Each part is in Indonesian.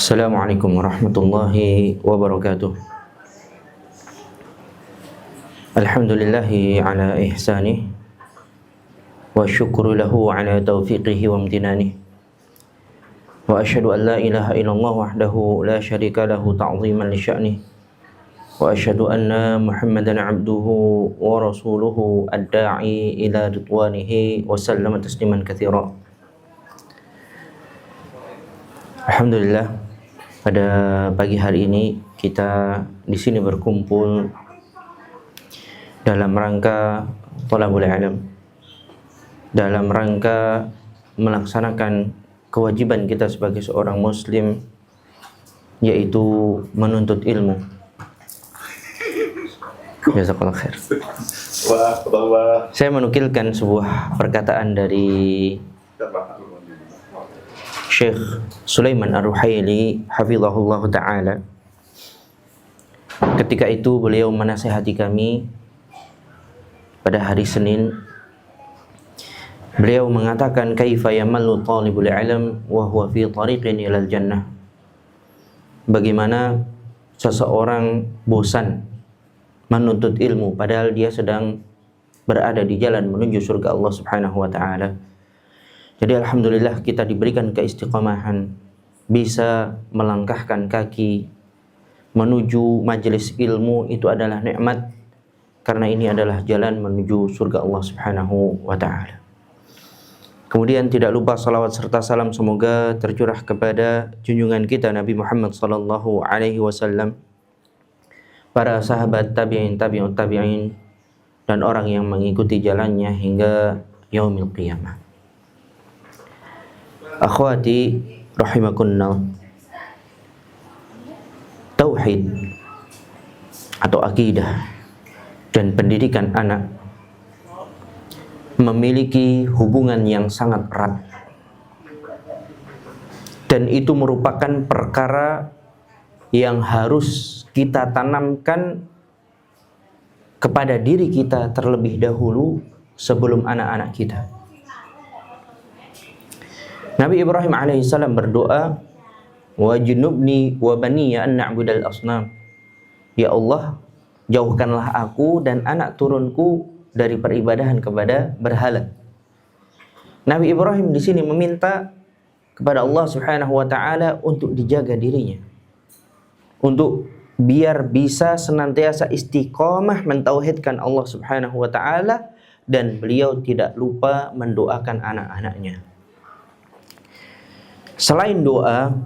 Assalamualaikum warahmatullahi wabarakatuh. Alhamdulillahi ala ihsanih wa syukru lahu ala taufiqihi wa amtinani. Wa asyhadu an la ilaha illallah wahdahu la syarika lahu ta'ziman li sya'nih. Wa asyhadu anna Muhammadan abduhu wa rasuluhu ad-da'i ila ridwanihi wa sallama tasliman katsira. Alhamdulillah, pada pagi hari ini kita di sini berkumpul dalam rangka thalabul ilm, dalam rangka melaksanakan kewajiban kita sebagai seorang muslim, yaitu menuntut ilmu. Jazakallahu khair. Saya menukilkan sebuah perkataan dari Syekh Sulaiman Ar-Ruhaili hafizahullah ta'ala. Ketika itu beliau menasihati kami pada hari Senin. Beliau mengatakan, kaifa yamallu talibul ilm wa huwa fi tariqin ilal jannah. Bagaimana seseorang bosan menuntut ilmu padahal dia sedang berada di jalan menuju surga Allah Subhanahu wa ta'ala. Jadi alhamdulillah kita diberikan keistiqomahan, bisa melangkahkan kaki menuju majelis ilmu, itu adalah nikmat, karena ini adalah jalan menuju surga Allah Subhanahu wa ta'ala. Kemudian tidak lupa salawat serta salam semoga tercurah kepada junjungan kita Nabi Muhammad sallallahu alaihi wasallam, para sahabat tabi'in, tabi'ut tabi'in, dan orang yang mengikuti jalannya hingga yaumil qiyamah. Akhwati rahimakunna, tauhid atau akidah dan pendidikan anak memiliki hubungan yang sangat erat, dan itu merupakan perkara yang harus kita tanamkan kepada diri kita terlebih dahulu sebelum anak-anak kita. Nabi Ibrahim alaihissalam berdoa, wajnubni wa baniya an na'budal asnam. Ya Allah, jauhkanlah aku dan anak turunku dari peribadahan kepada berhala. Nabi Ibrahim di sini meminta kepada Allah Subhanahu wa taala untuk dijaga dirinya, untuk biar bisa senantiasa istiqomah mentauhidkan Allah Subhanahu wa taala, dan beliau tidak lupa mendoakan anak-anaknya. Selain doa,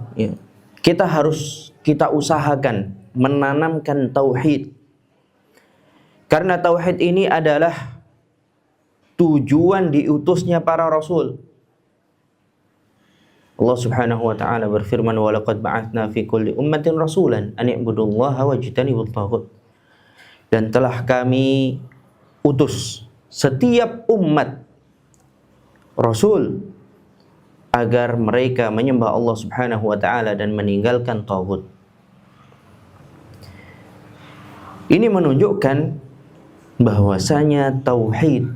kita usahakan menanamkan tauhid. Karena tauhid ini adalah tujuan diutusnya para rasul. Allah Subhanahu wa ta'ala berfirman, wa laqad ba'atsna fi kulli ummatin rasulan an i'budullaha wajtanibut taghut. Dan telah kami utus setiap umat rasul agar mereka menyembah Allah Subhanahu wa ta'ala dan meninggalkan taghut. Ini menunjukkan bahwasanya tauhid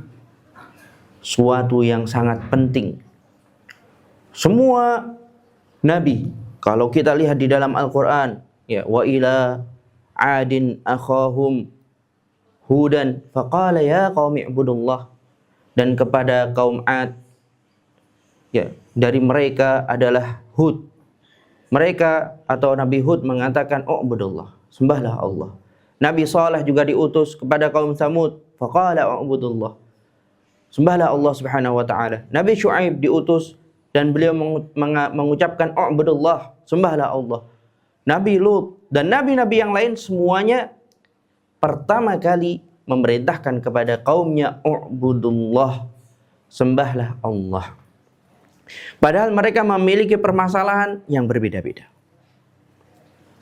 suatu yang sangat penting. Semua nabi, kalau kita lihat di dalam Al-Qur'an, ya, wa ila adin akhahum hudan faqala ya qaumi ibudullah, dan kepada kaum Ad, ya, dari mereka adalah Hud. Mereka atau Nabi Hud mengatakan, "U'budullah," sembahlah Allah. Nabi Saleh juga diutus kepada kaum Tsamud, faqala u'budullah, sembahlah Allah Subhanahu wa taala. Nabi Syuaib diutus dan beliau mengucapkan u'budullah, sembahlah Allah. Nabi Lut dan nabi-nabi yang lain semuanya pertama kali memerintahkan kepada kaumnya u'budullah, sembahlah Allah. Padahal mereka memiliki permasalahan yang berbeda-beda.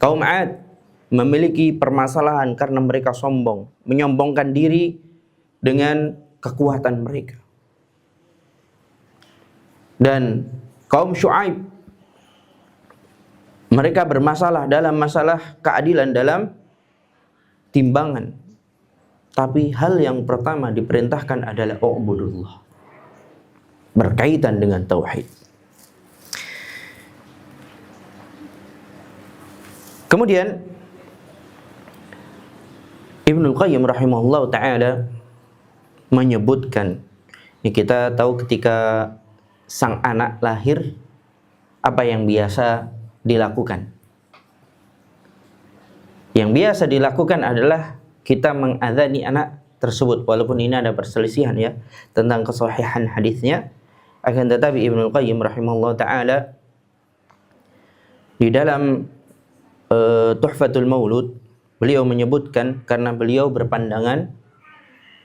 Kaum Ad memiliki permasalahan karena mereka sombong, menyombongkan diri dengan kekuatan mereka. Dan kaum Syuaib, mereka bermasalah dalam masalah keadilan dalam timbangan. Tapi hal yang pertama diperintahkan adalah u'budullah, berkaitan dengan tauhid. Kemudian Ibnu Qayyim rahimahullah ta'ala menyebutkan, ini kita tahu ketika sang anak lahir, apa yang biasa dilakukan. Yang biasa dilakukan adalah kita mengadzani anak tersebut, walaupun ini ada perselisihan ya tentang kesahihan hadisnya. Akan tetapi Ibnu Qayyim rahimahullah ta'ala di dalam Tuhfatul Maulud, beliau menyebutkan, karena beliau berpandangan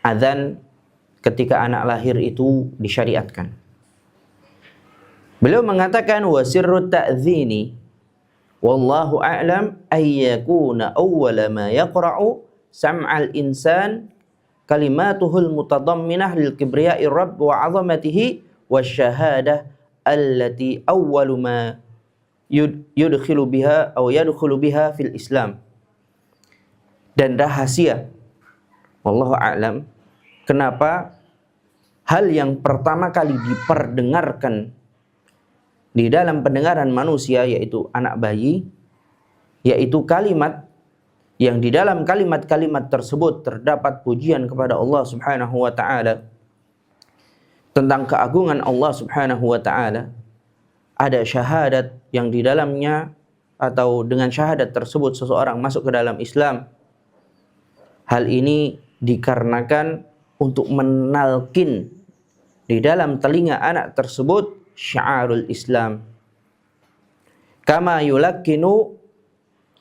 azan ketika anak lahir itu disyariatkan. Beliau mengatakan wa sirrut ta'dzini wallahu a'lam ay yakuna awwala ma yaqra'u sam'al insan kalimatuhul mutadamminah lil kibriya'i rabb wa 'azamatihi wasyahadah allati awwalu ma yudkhilu biha atau yadkhulu biha fil Islam. Dan rahasia wallahu a'lam kenapa hal yang pertama kali diperdengarkan di dalam pendengaran manusia, yaitu anak bayi, yaitu kalimat yang di dalam kalimat-kalimat tersebut terdapat pujian kepada Allah Subhanahu wa taala, tentang keagungan Allah Subhanahu wa taala. Ada syahadat yang di dalamnya, atau dengan syahadat tersebut seseorang masuk ke dalam Islam. Hal ini dikarenakan untuk menalkin di dalam telinga anak tersebut syiarul Islam. Kama yulakkinu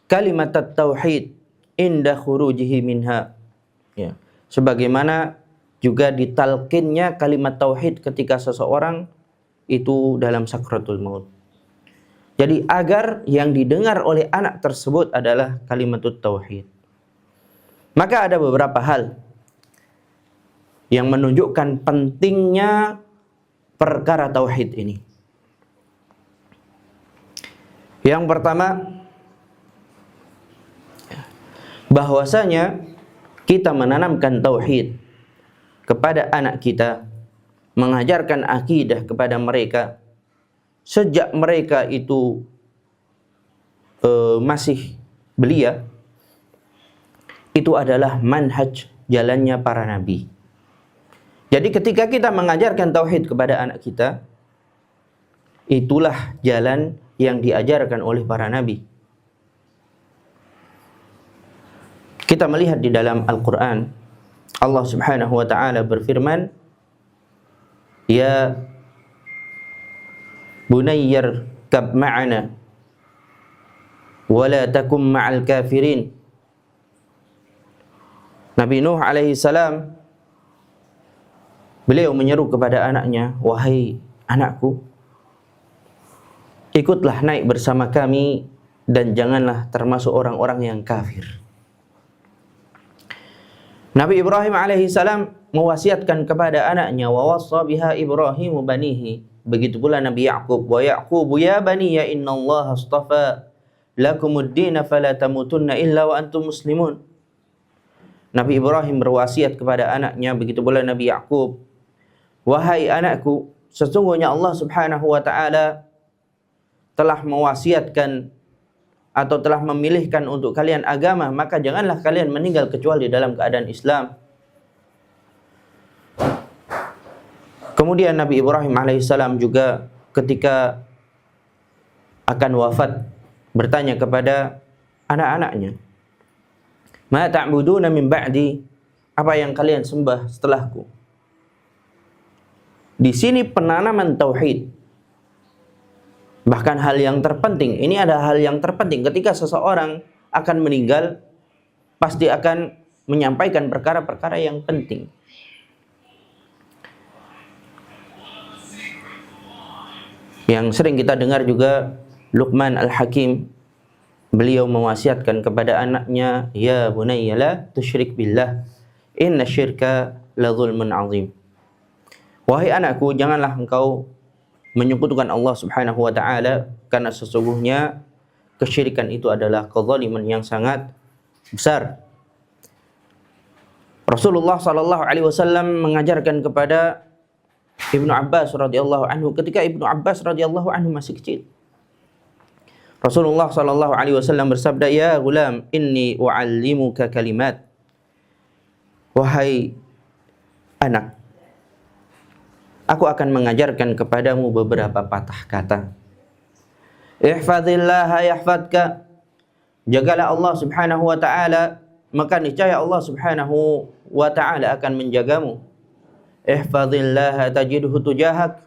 kalimat at-tauhid inda khurujihi minha. Ya, sebagaimana juga ditalkinnya kalimat tauhid ketika seseorang itu dalam sakratul maut. Jadi agar yang didengar oleh anak tersebut adalah kalimatut tauhid. Maka ada beberapa hal yang menunjukkan pentingnya perkara tauhid ini. Yang pertama, bahwasanya kita menanamkan tauhid kepada anak kita, mengajarkan akidah kepada mereka sejak mereka itu masih belia, itu adalah manhaj, jalannya para nabi. Jadi ketika kita mengajarkan tauhid kepada anak kita, itulah jalan yang diajarkan oleh para nabi. Kita melihat di dalam Al-Quran, Allah Subhanahu wa ta'ala berfirman, ya bunayyar kab ma'ana wala takum ma'al kafirin. Nabi Nuh alaihi salam, beliau menyeru kepada anaknya, wahai anakku, ikutlah naik bersama kami dan janganlah termasuk orang-orang yang kafir. Nabi Ibrahim alaihi salam mewasiatkan kepada anaknya, wa wassa biha Ibrahimu banihi. Begitu pula Nabi Ya'qub, wa Ya'qubu ya bani ya innallaha astafa lakumuddin fala tamutunna illa wa antum muslimun. Nabi Ibrahim berwasiat kepada anaknya, begitu pula Nabi Ya'qub, wahai anakku, sesungguhnya Allah Subhanahu wa ta'ala telah mewasiatkan atau telah memilihkan untuk kalian agama, maka janganlah kalian meninggal kecuali dalam keadaan Islam. Kemudian Nabi Ibrahim alaihissalam juga ketika akan wafat bertanya kepada anak-anaknya, ma ta'buduna min ba'di, apa yang kalian sembah setelahku. Di sini penanaman tauhid. Bahkan hal yang terpenting, ini ada hal yang terpenting ketika seseorang akan meninggal, pasti akan menyampaikan perkara-perkara yang penting. Yang sering kita dengar juga Luqman Al-Hakim, beliau mewasiatkan kepada anaknya, ya bunayya la tusyrik billah inna syirka la zulmun azim. Wahai anakku, janganlah engkau menyekutukan Allah Subhanahu wa ta'ala, karena sesungguhnya kesyirikan itu adalah kezaliman yang sangat besar. Rasulullah sallallahu alaihi wasallam mengajarkan kepada Ibnu Abbas radhiyallahu anhu ketika Ibnu Abbas radhiyallahu anhu masih kecil. Rasulullah sallallahu alaihi wasallam bersabda, "Ya gulam, inni u'allimuka kalimat." Wahai anak, aku akan mengajarkan kepadamu beberapa patah kata. Ihfazillaha yahfadka. Jagalah Allah Subhanahu wa taala, maka niscaya Allah Subhanahu wa taala akan menjagamu. Ihfazillaha tajidhu tujahak.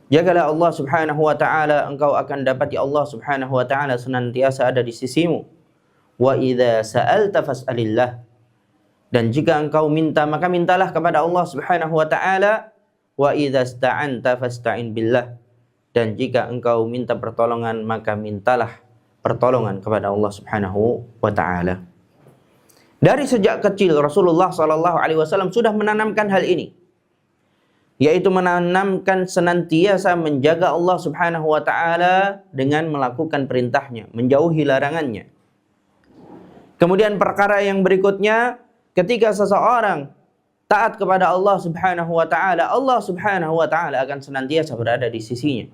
Jagalah Allah Subhanahu wa taala, engkau akan dapati Allah Subhanahu wa taala senantiasa ada di sisimu. Wa idza sa'alta fas'alillah. Dan jika engkau minta, maka mintalah kepada Allah Subhanahu wa taala. Wa idza ista'anta fasta'in billah. Dan jika engkau minta pertolongan, maka mintalah pertolongan kepada Allah Subhanahu wa taala. Dari sejak kecil Rasulullah sallallahu alaihi wasallam sudah menanamkan hal ini, yaitu menanamkan senantiasa menjaga Allah Subhanahu wa taala dengan melakukan perintahnya, menjauhi larangannya. Kemudian perkara yang berikutnya, ketika seseorang taat kepada Allah Subhanahu wa taala, Allah Subhanahu wa taala akan senantiasa berada di sisinya.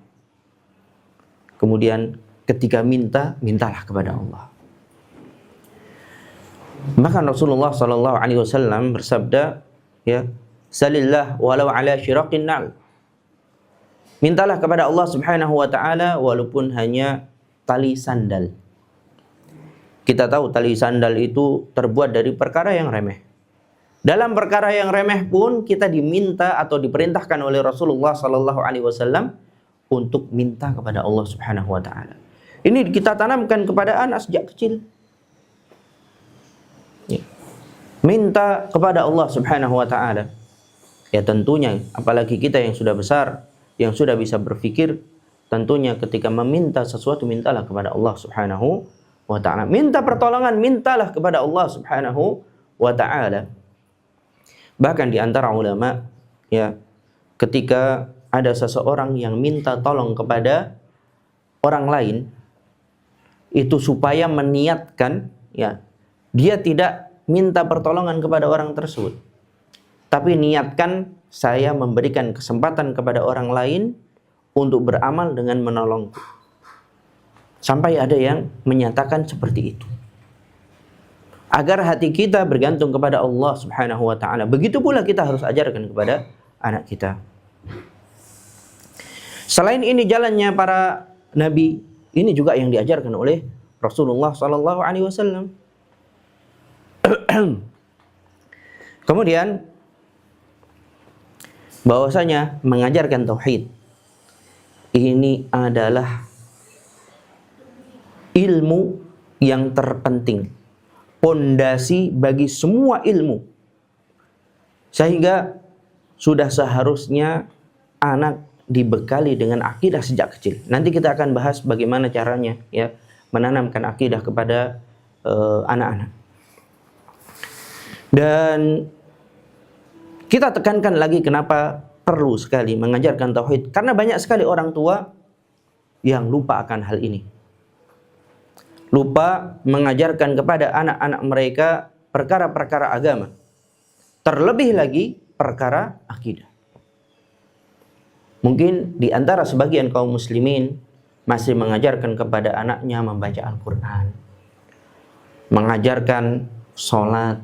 Kemudian ketika minta, mintalah kepada Allah. Maka Rasulullah sallallahu alaihi wasallam bersabda, ya, salillah walau ala syiraqin na'l. Mintalah kepada Allah Subhanahu wa taala walaupun hanya tali sandal. Kita tahu tali sandal itu terbuat dari perkara yang remeh. Dalam perkara yang remeh pun kita diminta atau diperintahkan oleh Rasulullah sallallahu alaihi wasallam untuk minta kepada Allah Subhanahu wa taala. Ini kita tanamkan kepada anak sejak kecil. Ya. Minta kepada Allah Subhanahu wa taala. Ya tentunya apalagi kita yang sudah besar, yang sudah bisa berpikir, tentunya ketika meminta sesuatu mintalah kepada Allah Subhanahu wa taala. Minta pertolongan, mintalah kepada Allah Subhanahu wa taala. Bahkan di antara ulama, ya, ketika ada seseorang yang minta tolong kepada orang lain, itu supaya meniatkan, ya, dia tidak minta pertolongan kepada orang tersebut, tapi niatkan saya memberikan kesempatan kepada orang lain untuk beramal dengan menolongku. Sampai ada yang menyatakan seperti itu. Agar hati kita bergantung kepada Allah Subhanahu wa taala. Begitu pula kita harus ajarkan kepada anak kita. Selain ini jalannya para nabi, ini juga yang diajarkan oleh Rasulullah sallallahu alaihi wasallam. Kemudian bahwasanya mengajarkan tauhid ini adalah ilmu yang terpenting, pondasi bagi semua ilmu, sehingga sudah seharusnya anak dibekali dengan akidah sejak kecil. Nanti kita akan bahas bagaimana caranya, ya, menanamkan akidah kepada anak-anak. Dan kita tekankan lagi kenapa perlu sekali mengajarkan tauhid, karena banyak sekali orang tua yang lupa akan hal ini. Lupa mengajarkan kepada anak-anak mereka perkara-perkara agama. Terlebih lagi perkara akidah. Mungkin di antara sebagian kaum muslimin masih mengajarkan kepada anaknya membaca Al-Quran, mengajarkan sholat,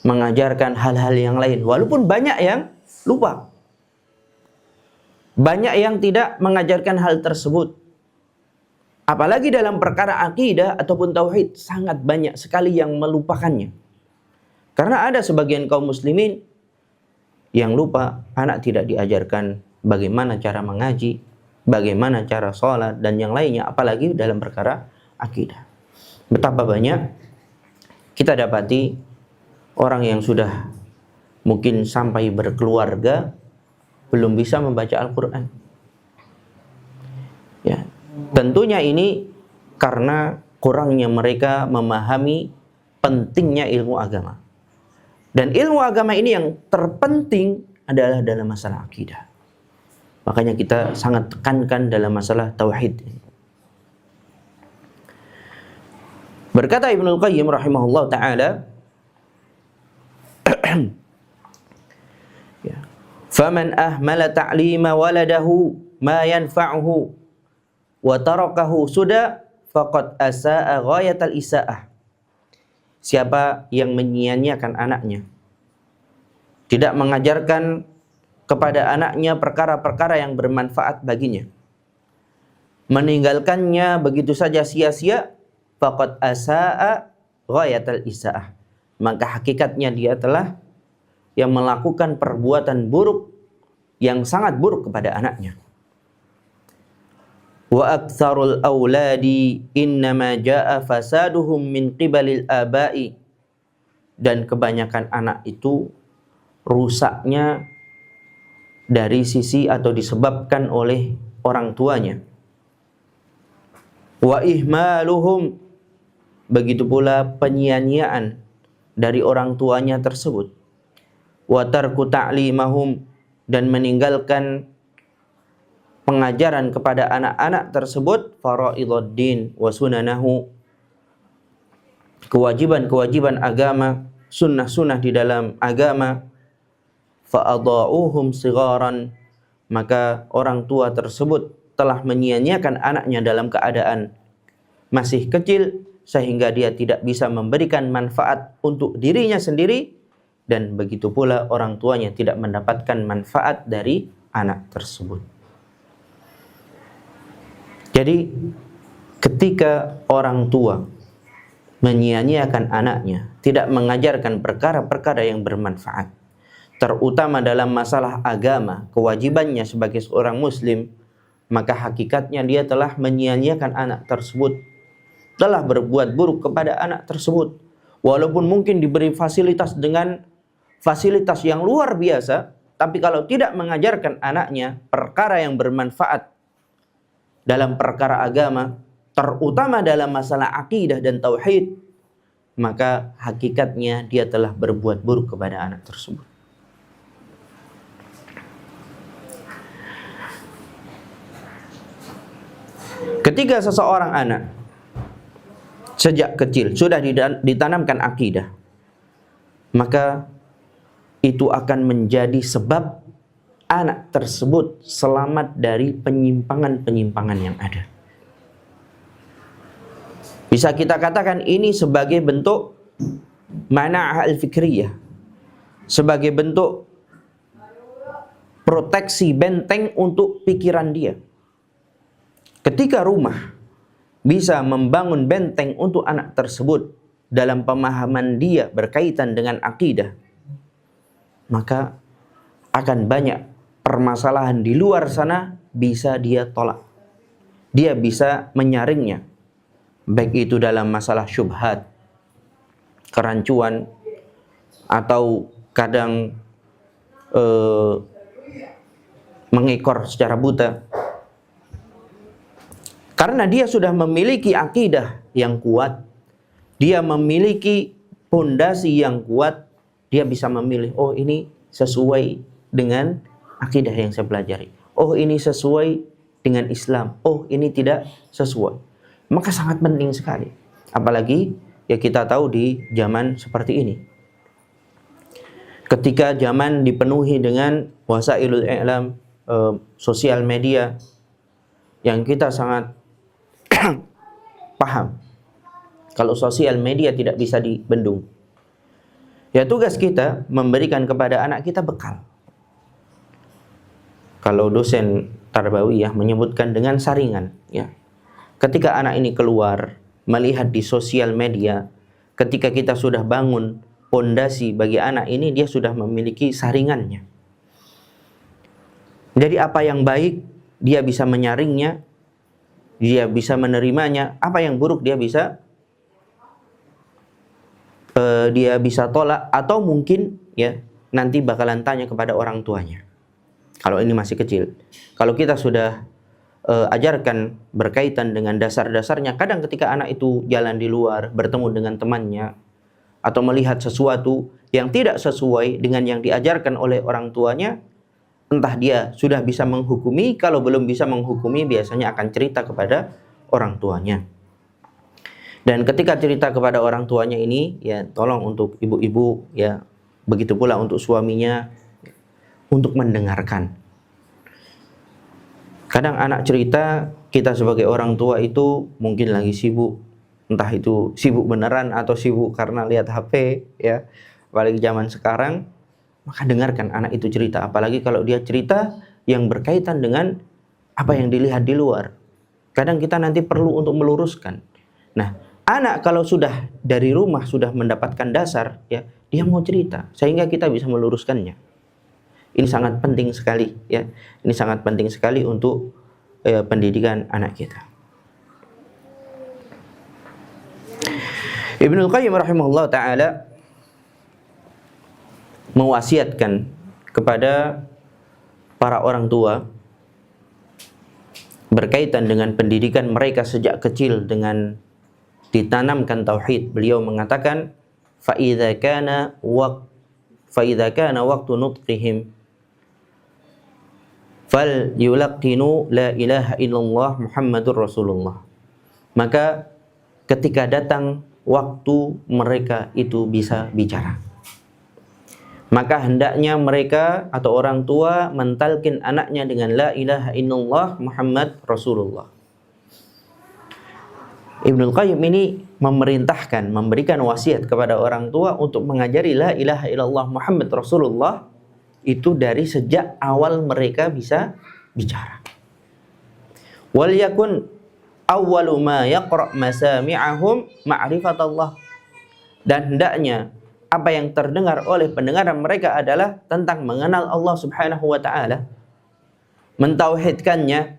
mengajarkan hal-hal yang lain. Walaupun banyak yang lupa, banyak yang tidak mengajarkan hal tersebut. Apalagi dalam perkara akidah ataupun tauhid, sangat banyak sekali yang melupakannya. Karena ada sebagian kaum muslimin yang lupa, anak tidak diajarkan bagaimana cara mengaji, bagaimana cara sholat, dan yang lainnya, apalagi dalam perkara akidah. Betapa banyak kita dapati orang yang sudah mungkin sampai berkeluarga belum bisa membaca Al-Quran. Ya, tentunya ini karena kurangnya mereka memahami pentingnya ilmu agama. Dan ilmu agama ini yang terpenting adalah dalam masalah akidah. Makanya kita sangat tekankan dalam masalah tauhid. Berkata Ibnul Qayyim rahimahullah ta'ala, ya, faman ahmala ta'lima waladahu ma yanfa'uhu wa tarakahu suda faqad asaa ghayatal isaah. Siapa yang menyia-nyiakan anaknya, tidak mengajarkan kepada anaknya perkara-perkara yang bermanfaat baginya, meninggalkannya begitu saja sia-sia, faqad asaa ghayatal isaah, maka hakikatnya dia telah yang melakukan perbuatan buruk yang sangat buruk kepada anaknya. Wa aktsarul auladi innama jaa fasaduhum min qibalil abai, dan kebanyakan anak itu rusaknya dari sisi atau disebabkan oleh orang tuanya. Wa ihmaluhum, begitu pula penyia-nyiaan dari orang tuanya tersebut. Wa tarku ta'limahum, dan meninggalkan pengajaran kepada anak-anak tersebut fara'iduddin wa sunanahu, kewajiban-kewajiban agama, sunnah-sunnah di dalam agama. Fa'adha'uhum sigharan, maka orang tua tersebut telah menyia-nyiakan anaknya dalam keadaan masih kecil, sehingga dia tidak bisa memberikan manfaat untuk dirinya sendiri, dan begitu pula orang tuanya tidak mendapatkan manfaat dari anak tersebut. Jadi ketika orang tua menyia-nyiakan anaknya, tidak mengajarkan perkara-perkara yang bermanfaat, terutama dalam masalah agama, kewajibannya sebagai seorang muslim, maka hakikatnya dia telah menyia-nyiakan anak tersebut, telah berbuat buruk kepada anak tersebut. Walaupun mungkin diberi fasilitas dengan fasilitas yang luar biasa, tapi kalau tidak mengajarkan anaknya perkara yang bermanfaat dalam perkara agama, terutama dalam masalah akidah dan tauhid, maka hakikatnya dia telah berbuat buruk kepada anak tersebut. Ketika seseorang anak sejak kecil sudah ditanamkan akidah, maka itu akan menjadi sebab anak tersebut selamat dari penyimpangan-penyimpangan yang ada. Bisa kita katakan ini sebagai bentuk mana'ah al-fikriyah, sebagai bentuk proteksi benteng untuk pikiran dia. Ketika rumah bisa membangun benteng untuk anak tersebut dalam pemahaman dia berkaitan dengan akidah, maka akan banyak permasalahan di luar sana bisa dia tolak. Dia bisa menyaringnya, baik itu dalam masalah syubhat, kerancuan, atau kadang mengekor secara buta. Karena dia sudah memiliki akidah yang kuat, dia memiliki pondasi yang kuat, dia bisa memilih, oh ini sesuai dengan akidah yang saya pelajari, oh ini sesuai dengan Islam, oh ini tidak sesuai. Maka sangat penting sekali, apalagi ya kita tahu di zaman seperti ini, ketika zaman dipenuhi dengan wasailul i'lam, sosial media, yang kita sangat paham kalau sosial media tidak bisa dibendung. Ya tugas kita memberikan kepada anak kita bekal. Kalau dosen tarbawiyah menyebutkan dengan saringan, ya. Ketika anak ini keluar melihat di sosial media, ketika kita sudah bangun pondasi bagi anak ini, dia sudah memiliki saringannya. Jadi apa yang baik dia bisa menyaringnya, dia bisa menerimanya. Apa yang buruk dia bisa tolak, atau mungkin ya nanti bakalan tanya kepada orang tuanya. Kalau ini masih kecil, kalau kita sudah ajarkan berkaitan dengan dasar-dasarnya, kadang ketika anak itu jalan di luar, bertemu dengan temannya, atau melihat sesuatu yang tidak sesuai dengan yang diajarkan oleh orang tuanya, entah dia sudah bisa menghukumi, kalau belum bisa menghukumi biasanya akan cerita kepada orang tuanya. Dan ketika cerita kepada orang tuanya ini, ya tolong untuk ibu-ibu, ya begitu pula untuk suaminya, untuk mendengarkan. Kadang anak cerita, kita sebagai orang tua itu mungkin lagi sibuk, entah itu sibuk beneran atau sibuk karena lihat HP ya. Apalagi zaman sekarang, maka dengarkan anak itu cerita, apalagi kalau dia cerita yang berkaitan dengan apa yang dilihat di luar. Kadang kita nanti perlu untuk meluruskan. Nah, anak kalau sudah dari rumah sudah mendapatkan dasar ya, dia mau cerita sehingga kita bisa meluruskannya. Ini sangat penting sekali ya. Ini sangat penting sekali untuk pendidikan anak kita. Ibnul Qayyim rahimahullah taala mewasiatkan kepada para orang tua berkaitan dengan pendidikan mereka sejak kecil dengan ditanamkan tauhid. Beliau mengatakan, fa idza kana waqtu nutqihim fal yulaqinu la ilaha illallah Muhammadur Rasulullah. Maka ketika datang waktu mereka itu bisa bicara, maka hendaknya mereka atau orang tua mentalkin anaknya dengan la ilaha illallah Muhammad Rasulullah. Ibnul Qayyim ini memerintahkan, memberikan wasiat kepada orang tua untuk mengajari la ilaha illallah Muhammad Rasulullah itu dari sejak awal mereka bisa bicara. Wal yakun awwalu ma yaqra masami'ahum ma'rifatullah. Dan hendaknya apa yang terdengar oleh pendengaran mereka adalah tentang mengenal Allah Subhanahu wa taala, mentauhidkannya,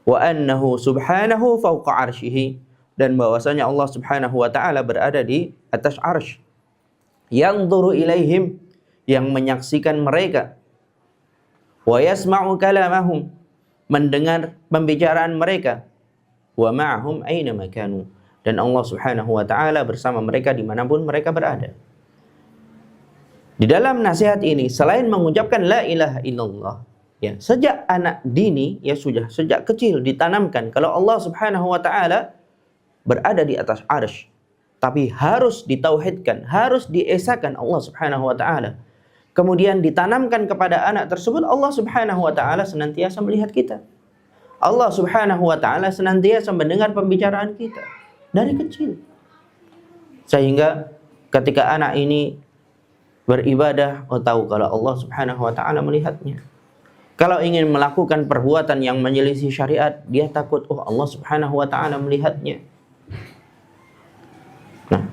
wa annahu subhanahu fawqa arsyihi, dan bahwasanya Allah Subhanahu wa taala berada di atas arsy. Yanzuru ilaihim, yang menyaksikan mereka, wa yasma'u kalamahum, mendengar pembicaraan mereka, wa ma'ahum aina makanu, dan Allah Subhanahu wa taala bersama mereka dimanapun mereka berada. Di dalam nasihat ini selain mengucapkan la ilaha illallah ya, sejak anak dini ya, sudah sejak kecil ditanamkan kalau Allah Subhanahu wa taala berada di atas arsy, tapi harus ditauhidkan, harus diesakan Allah Subhanahu wa taala. Kemudian ditanamkan kepada anak tersebut Allah Subhanahu wa taala senantiasa melihat kita. Allah Subhanahu wa taala senantiasa mendengar pembicaraan kita dari kecil. Sehingga ketika anak ini beribadah, tahu kalau Allah Subhanahu wa taala melihatnya. Kalau ingin melakukan perbuatan yang menyelisih syariat, dia takut, Allah Subhanahu wa taala melihatnya. Nah,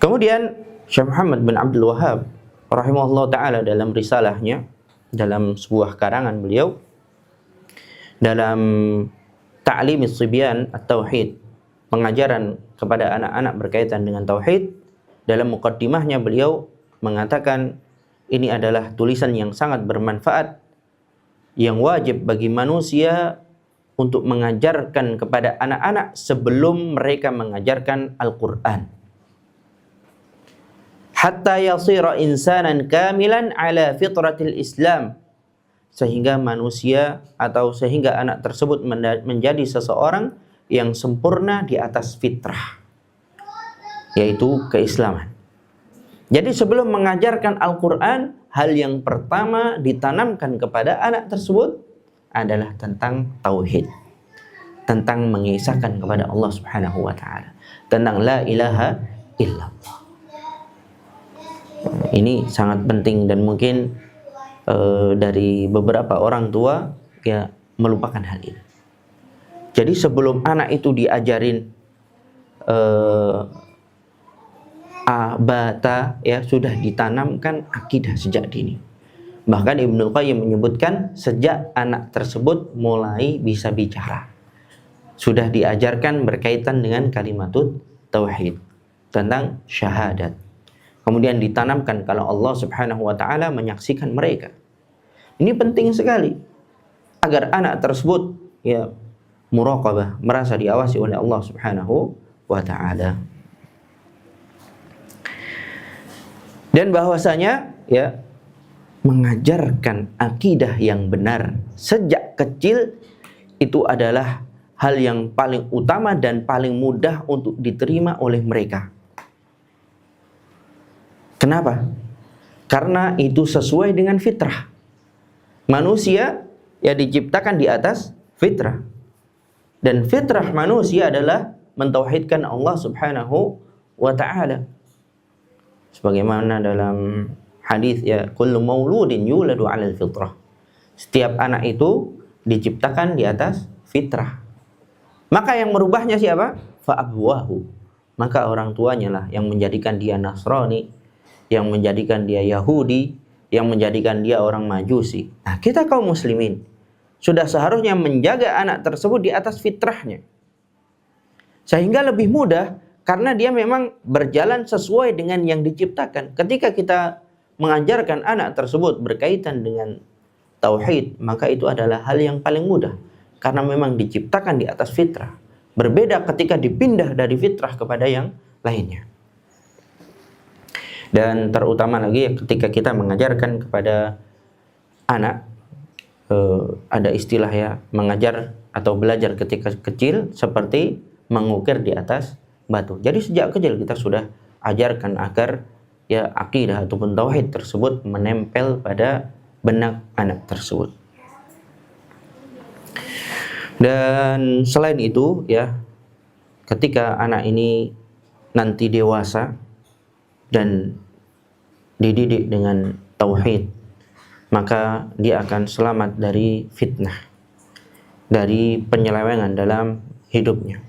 kemudian Syekh Muhammad bin Abdul Wahhab rahimahullah ta'ala dalam risalahnya, dalam sebuah karangan beliau, dalam Ta'limis Sibyan At-Tauhid, pengajaran kepada anak-anak berkaitan dengan tauhid, dalam muqaddimahnya beliau mengatakan ini adalah tulisan yang sangat bermanfaat, yang wajib bagi manusia untuk mengajarkan kepada anak-anak sebelum mereka mengajarkan Al-Quran. Hatta yasira insanan kamilan ala fitratil Islam, sehingga manusia atau sehingga anak tersebut menjadi seseorang yang sempurna di atas fitrah, yaitu keislaman. Jadi sebelum mengajarkan Al-Quran, hal yang pertama ditanamkan kepada anak tersebut adalah tentang tauhid, tentang mengisahkan kepada Allah Subhanahu wa taala, tentang la ilaha illallah. Ini sangat penting dan mungkin dari beberapa orang tua ya melupakan hal ini. Jadi sebelum anak itu diajarin bata ya, sudah ditanamkan akidah sejak dini. Bahkan Ibnul Qayyim menyebutkan sejak anak tersebut mulai bisa bicara, sudah diajarkan berkaitan dengan kalimatut tauhid, tentang syahadat. Kemudian ditanamkan kalau Allah Subhanahu wa taala menyaksikan mereka. Ini penting sekali agar anak tersebut ya muraqabah, merasa diawasi oleh Allah Subhanahu wa taala. Dan bahwasanya ya mengajarkan akidah yang benar sejak kecil itu adalah hal yang paling utama dan paling mudah untuk diterima oleh mereka. Kenapa? Karena itu sesuai dengan fitrah. Manusia ya diciptakan di atas fitrah. Dan fitrah manusia adalah mentauhidkan Allah Subhanahu wa taala. Sebagaimana dalam hadis ya, kullu mauludin yuladu 'alal fitrah. Setiap anak itu diciptakan di atas fitrah. Maka yang merubahnya siapa? Fa abwahu. Maka orang tuanya lah yang menjadikan dia Nasrani, yang menjadikan dia Yahudi, yang menjadikan dia orang Majusi. Nah, kita kaum muslimin sudah seharusnya menjaga anak tersebut di atas fitrahnya. Sehingga lebih mudah karena dia memang berjalan sesuai dengan yang diciptakan. Ketika kita mengajarkan anak tersebut berkaitan dengan tauhid, maka itu adalah hal yang paling mudah karena memang diciptakan di atas fitrah. Berbeda ketika dipindah dari fitrah kepada yang lainnya. Dan terutama lagi ketika kita mengajarkan kepada anak, ada istilah ya, mengajar atau belajar ketika kecil seperti mengukir di atas batu. Jadi sejak kecil kita sudah ajarkan agar ya akidah ataupun tauhid tersebut menempel pada benak anak tersebut. Dan selain itu ya, ketika anak ini nanti dewasa dan dididik dengan tauhid, maka dia akan selamat dari fitnah, dari penyelewengan dalam hidupnya.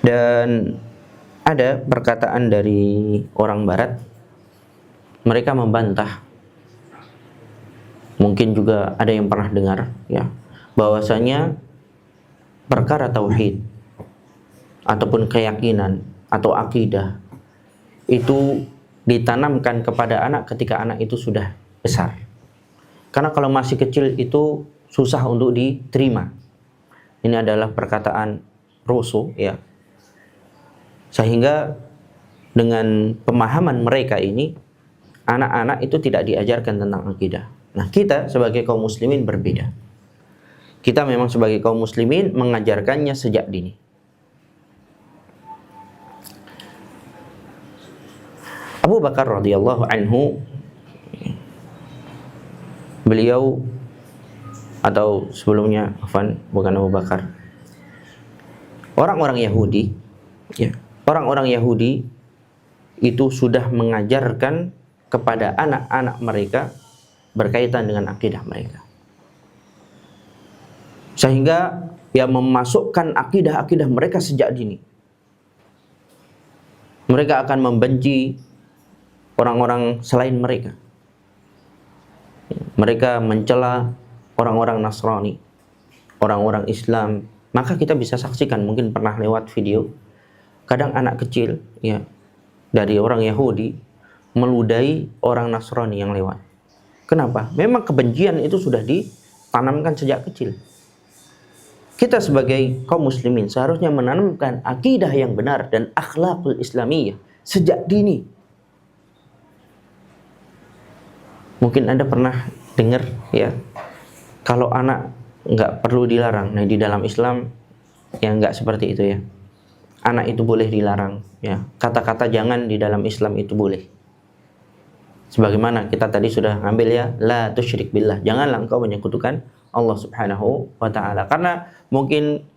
Dan ada perkataan dari orang barat, mereka membantah, mungkin juga ada yang pernah dengar ya, bahwasanya perkara tauhid ataupun keyakinan atau akidah itu ditanamkan kepada anak ketika anak itu sudah besar. Karena kalau masih kecil itu susah untuk diterima. Ini adalah perkataan Rousseau ya. Sehingga dengan pemahaman mereka ini, anak-anak itu tidak diajarkan tentang akidah. Nah, kita sebagai kaum muslimin berbeda. Kita memang sebagai kaum muslimin mengajarkannya sejak dini. Abu Bakar radhiyallahu anhu, beliau atau sebelumnya, bukan Abu Bakar, orang-orang Yahudi ya, orang-orang Yahudi itu sudah mengajarkan kepada anak-anak mereka berkaitan dengan akidah mereka. Sehingga ya memasukkan akidah-akidah mereka sejak dini. Mereka akan membenci orang-orang selain mereka. Mereka mencela orang-orang Nasrani, orang-orang Islam. Maka kita bisa saksikan, mungkin pernah lewat video, kadang anak kecil ya dari orang Yahudi meludahi orang Nasrani yang lewat. Kenapa? Memang kebencian itu sudah ditanamkan sejak kecil. Kita sebagai kaum muslimin seharusnya menanamkan akidah yang benar dan akhlakul islamiyah sejak dini. Mungkin Anda pernah dengar ya, kalau anak nggak perlu dilarang. Nah, di dalam Islam ya nggak seperti itu ya. Anak itu boleh dilarang ya. Kata-kata jangan di dalam Islam itu boleh. Sebagaimana kita tadi sudah ngambil ya, la tusyrik billah. Janganlah engkau menyekutukan Allah Subhanahu wa taala. Karena mungkin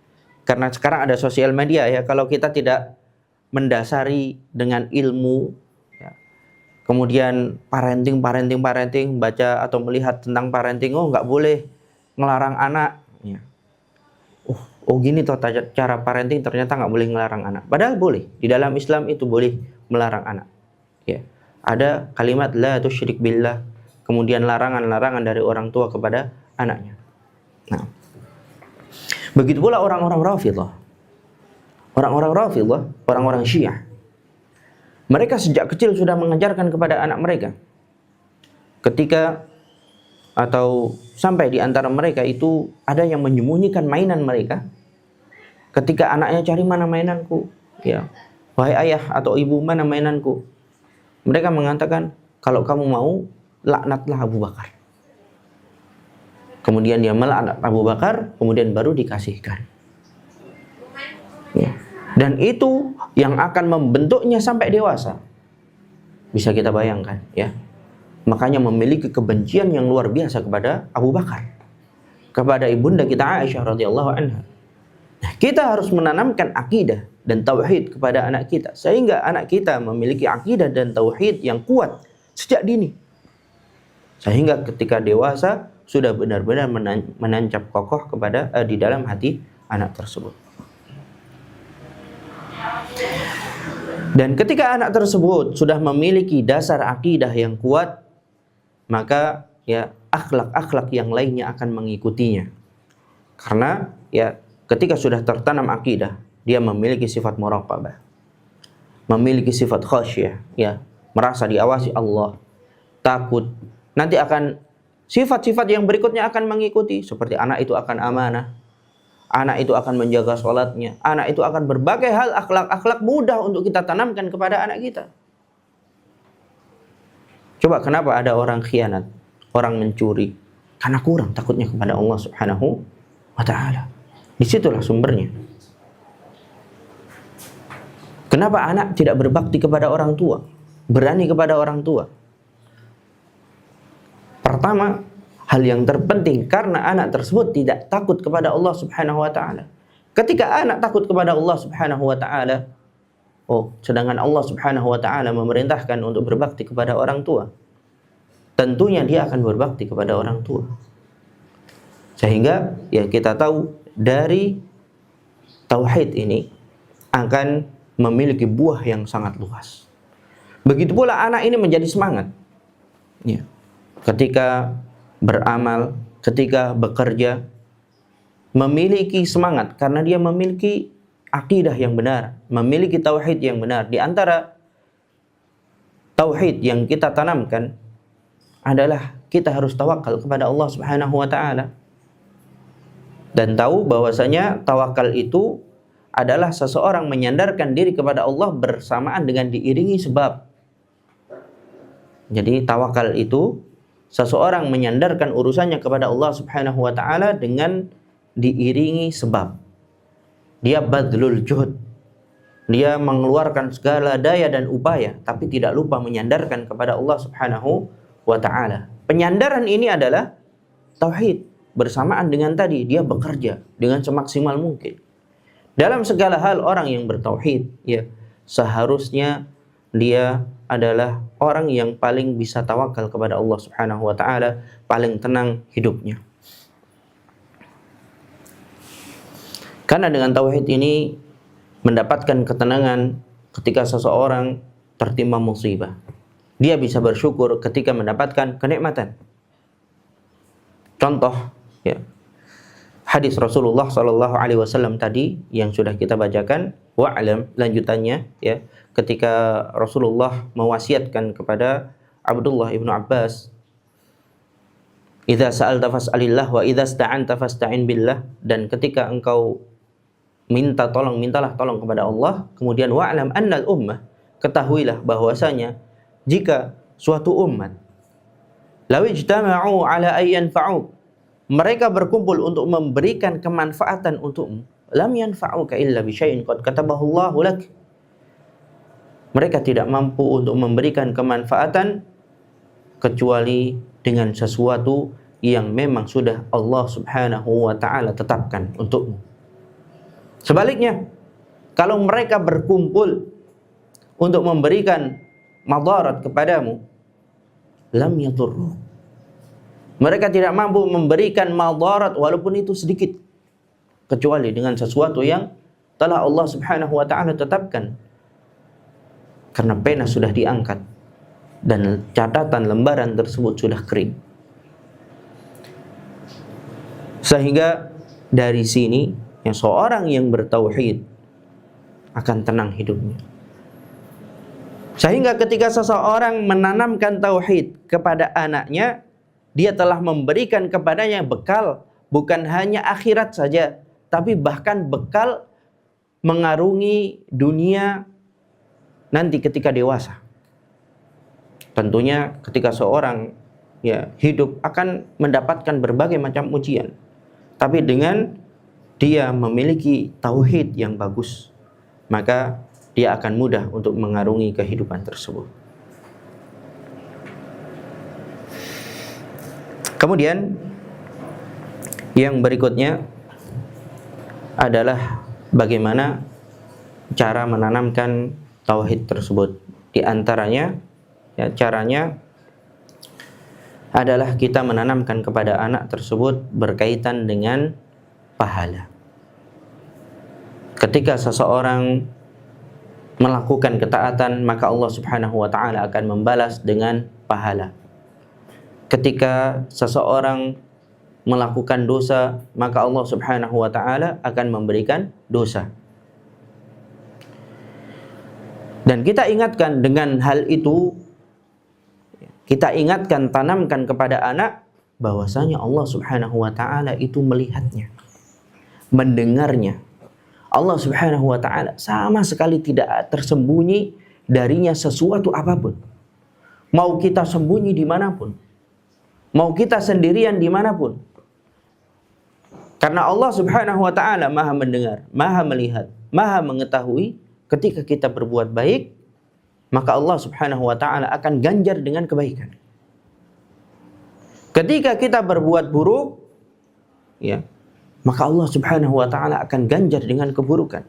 karena sekarang ada sosial media ya, kalau kita tidak mendasari dengan ilmu ya, kemudian parenting baca atau melihat tentang parenting, oh nggak boleh ngelarang anak ya. Oh gini toh cara parenting, ternyata nggak boleh ngelarang anak. Padahal boleh. Di dalam Islam itu boleh melarang anak. Ya. Ada kalimat la tusyrik billah, kemudian larangan-larangan dari orang tua kepada anaknya. Nah, begitu pula orang-orang Rafidhah. Orang-orang Rafidhah, orang-orang Syiah. Mereka sejak kecil sudah mengajarkan kepada anak mereka. Ketika atau sampai di antara mereka itu ada yang menyembunyikan mainan mereka. Ketika anaknya cari, mana mainanku? Ya, wahai ayah atau ibu, mana mainanku? Mereka mengatakan, kalau kamu mau, laknatlah Abu Bakar. Kemudian dia melaknat Abu Bakar, kemudian baru dikasihkan. Ya. Dan itu yang akan membentuknya sampai dewasa. Bisa kita bayangkan, ya. Makanya memiliki kebencian yang luar biasa kepada Abu Bakar, kepada ibunda kita Aisyah radhiyallahu anha. Nah, kita harus menanamkan akidah dan tauhid kepada anak kita, sehingga anak kita memiliki akidah dan tauhid yang kuat sejak dini, sehingga ketika dewasa sudah benar-benar menancap kokoh kepada di dalam hati anak tersebut. Dan ketika anak tersebut sudah memiliki dasar akidah yang kuat, maka ya akhlak-akhlak yang lainnya akan mengikutinya. Karena ya ketika sudah tertanam akidah, dia memiliki sifat muraqabah, memiliki sifat khasyah, ya, merasa diawasi Allah, takut. Nanti akan sifat-sifat yang berikutnya akan mengikuti, seperti anak itu akan amanah, anak itu akan menjaga sholatnya, anak itu akan berbagai hal akhlak-akhlak mudah untuk kita tanamkan kepada anak kita. Coba kenapa ada orang khianat, orang mencuri? Karena kurang takutnya kepada Allah Subhanahu wa ta'ala. Disitulah sumbernya. Kenapa anak tidak berbakti kepada orang tua, berani kepada orang tua? Pertama, hal yang terpenting karena anak tersebut tidak takut kepada Allah Subhanahu wa ta'ala. Ketika anak takut kepada Allah Subhanahu wa ta'ala, sedangkan Allah Subhanahu wa ta'ala memerintahkan untuk berbakti kepada orang tua, tentunya dia akan berbakti kepada orang tua. Sehingga ya kita tahu dari tauhid ini akan memiliki buah yang sangat luas. Begitu pula anak ini menjadi semangat, ya, ketika beramal, ketika bekerja, memiliki semangat karena dia memiliki akidah yang benar, memiliki tauhid yang benar. Di antara tauhid yang kita tanamkan adalah kita harus tawakal kepada Allah Subhanahu wa ta'ala, dan tahu bahwasanya tawakal itu adalah seseorang menyandarkan diri kepada Allah bersamaan dengan diiringi sebab. Jadi tawakal itu seseorang menyandarkan urusannya kepada Allah Subhanahu wa ta'ala dengan diiringi sebab. Dia badlul juhud, dia mengeluarkan segala daya dan upaya, tapi tidak lupa menyandarkan kepada Allah Subhanahu wa ta'ala. Penyandaran ini adalah tauhid, bersamaan dengan tadi dia bekerja dengan semaksimal mungkin. Dalam segala hal orang yang bertauhid, ya, seharusnya dia adalah orang yang paling bisa tawakal kepada Allah Subhanahu wa ta'ala, paling tenang hidupnya. Karena dengan tauhid ini mendapatkan ketenangan ketika seseorang tertimpa musibah. Dia bisa bersyukur ketika mendapatkan kenikmatan. Contoh, ya, hadis Rasulullah sallallahu alaihi wasallam tadi yang sudah kita bacakan, wa'lam, lanjutannya, ya, ketika Rasulullah mewasiatkan kepada Abdullah ibnu Abbas, idza sa'alta fas'alillah wa idza ista'anta fasta'in billah, dan ketika engkau minta tolong, mintalah tolong kepada Allah. Kemudian wa'lam annal ummah, ketahuilah bahwasanya jika suatu umat law ijtama'u ala ayyan fa'u, mereka berkumpul untuk memberikan kemanfaatan untukmu, lam yanfa'uka illa bi syai'in qad katabahu Allahu lak. Mereka tidak mampu untuk memberikan kemanfaatan kecuali dengan sesuatu yang memang sudah Allah Subhanahu wa ta'ala tetapkan untukmu. Sebaliknya, kalau mereka berkumpul untuk memberikan madarat kepadamu, lam yadurru, mereka tidak mampu memberikan madarat walaupun itu sedikit, kecuali dengan sesuatu yang telah Allah Subhanahu wa ta'ala tetapkan. Karena pena sudah diangkat dan catatan lembaran tersebut sudah kering. Sehingga dari sini, yang seorang yang bertauhid akan tenang hidupnya. Sehingga ketika seseorang menanamkan tauhid kepada anaknya, dia telah memberikan kepadanya bekal, bukan hanya akhirat saja, tapi bahkan bekal mengarungi dunia nanti ketika dewasa. Tentunya ketika seorang hidup akan mendapatkan berbagai macam ujian, tapi dengan dia memiliki tauhid yang bagus, maka dia akan mudah untuk mengarungi kehidupan tersebut. Kemudian yang berikutnya adalah bagaimana cara menanamkan tauhid tersebut. Di antaranya ya, caranya adalah kita menanamkan kepada anak tersebut berkaitan dengan pahala. Ketika seseorang melakukan ketaatan, maka Allah Subhanahu wa taala akan membalas dengan pahala. Ketika seseorang melakukan dosa, maka Allah Subhanahu wa taala akan memberikan dosa. Dan kita ingatkan dengan hal itu, kita ingatkan, tanamkan kepada anak bahwasanya Allah Subhanahu wa taala itu melihatnya, mendengarnya. Allah Subhanahu wa taala sama sekali tidak tersembunyi darinya sesuatu apapun. Mau kita sembunyi dimanapun, mau kita sendirian dimanapun, karena Allah Subhanahu wa taala Maha mendengar, Maha melihat, Maha mengetahui. Ketika kita berbuat baik, maka Allah Subhanahu wa taala akan ganjar dengan kebaikan. Ketika kita berbuat buruk, ya, maka Allah Subhanahu wa taala akan ganjar dengan keburukan.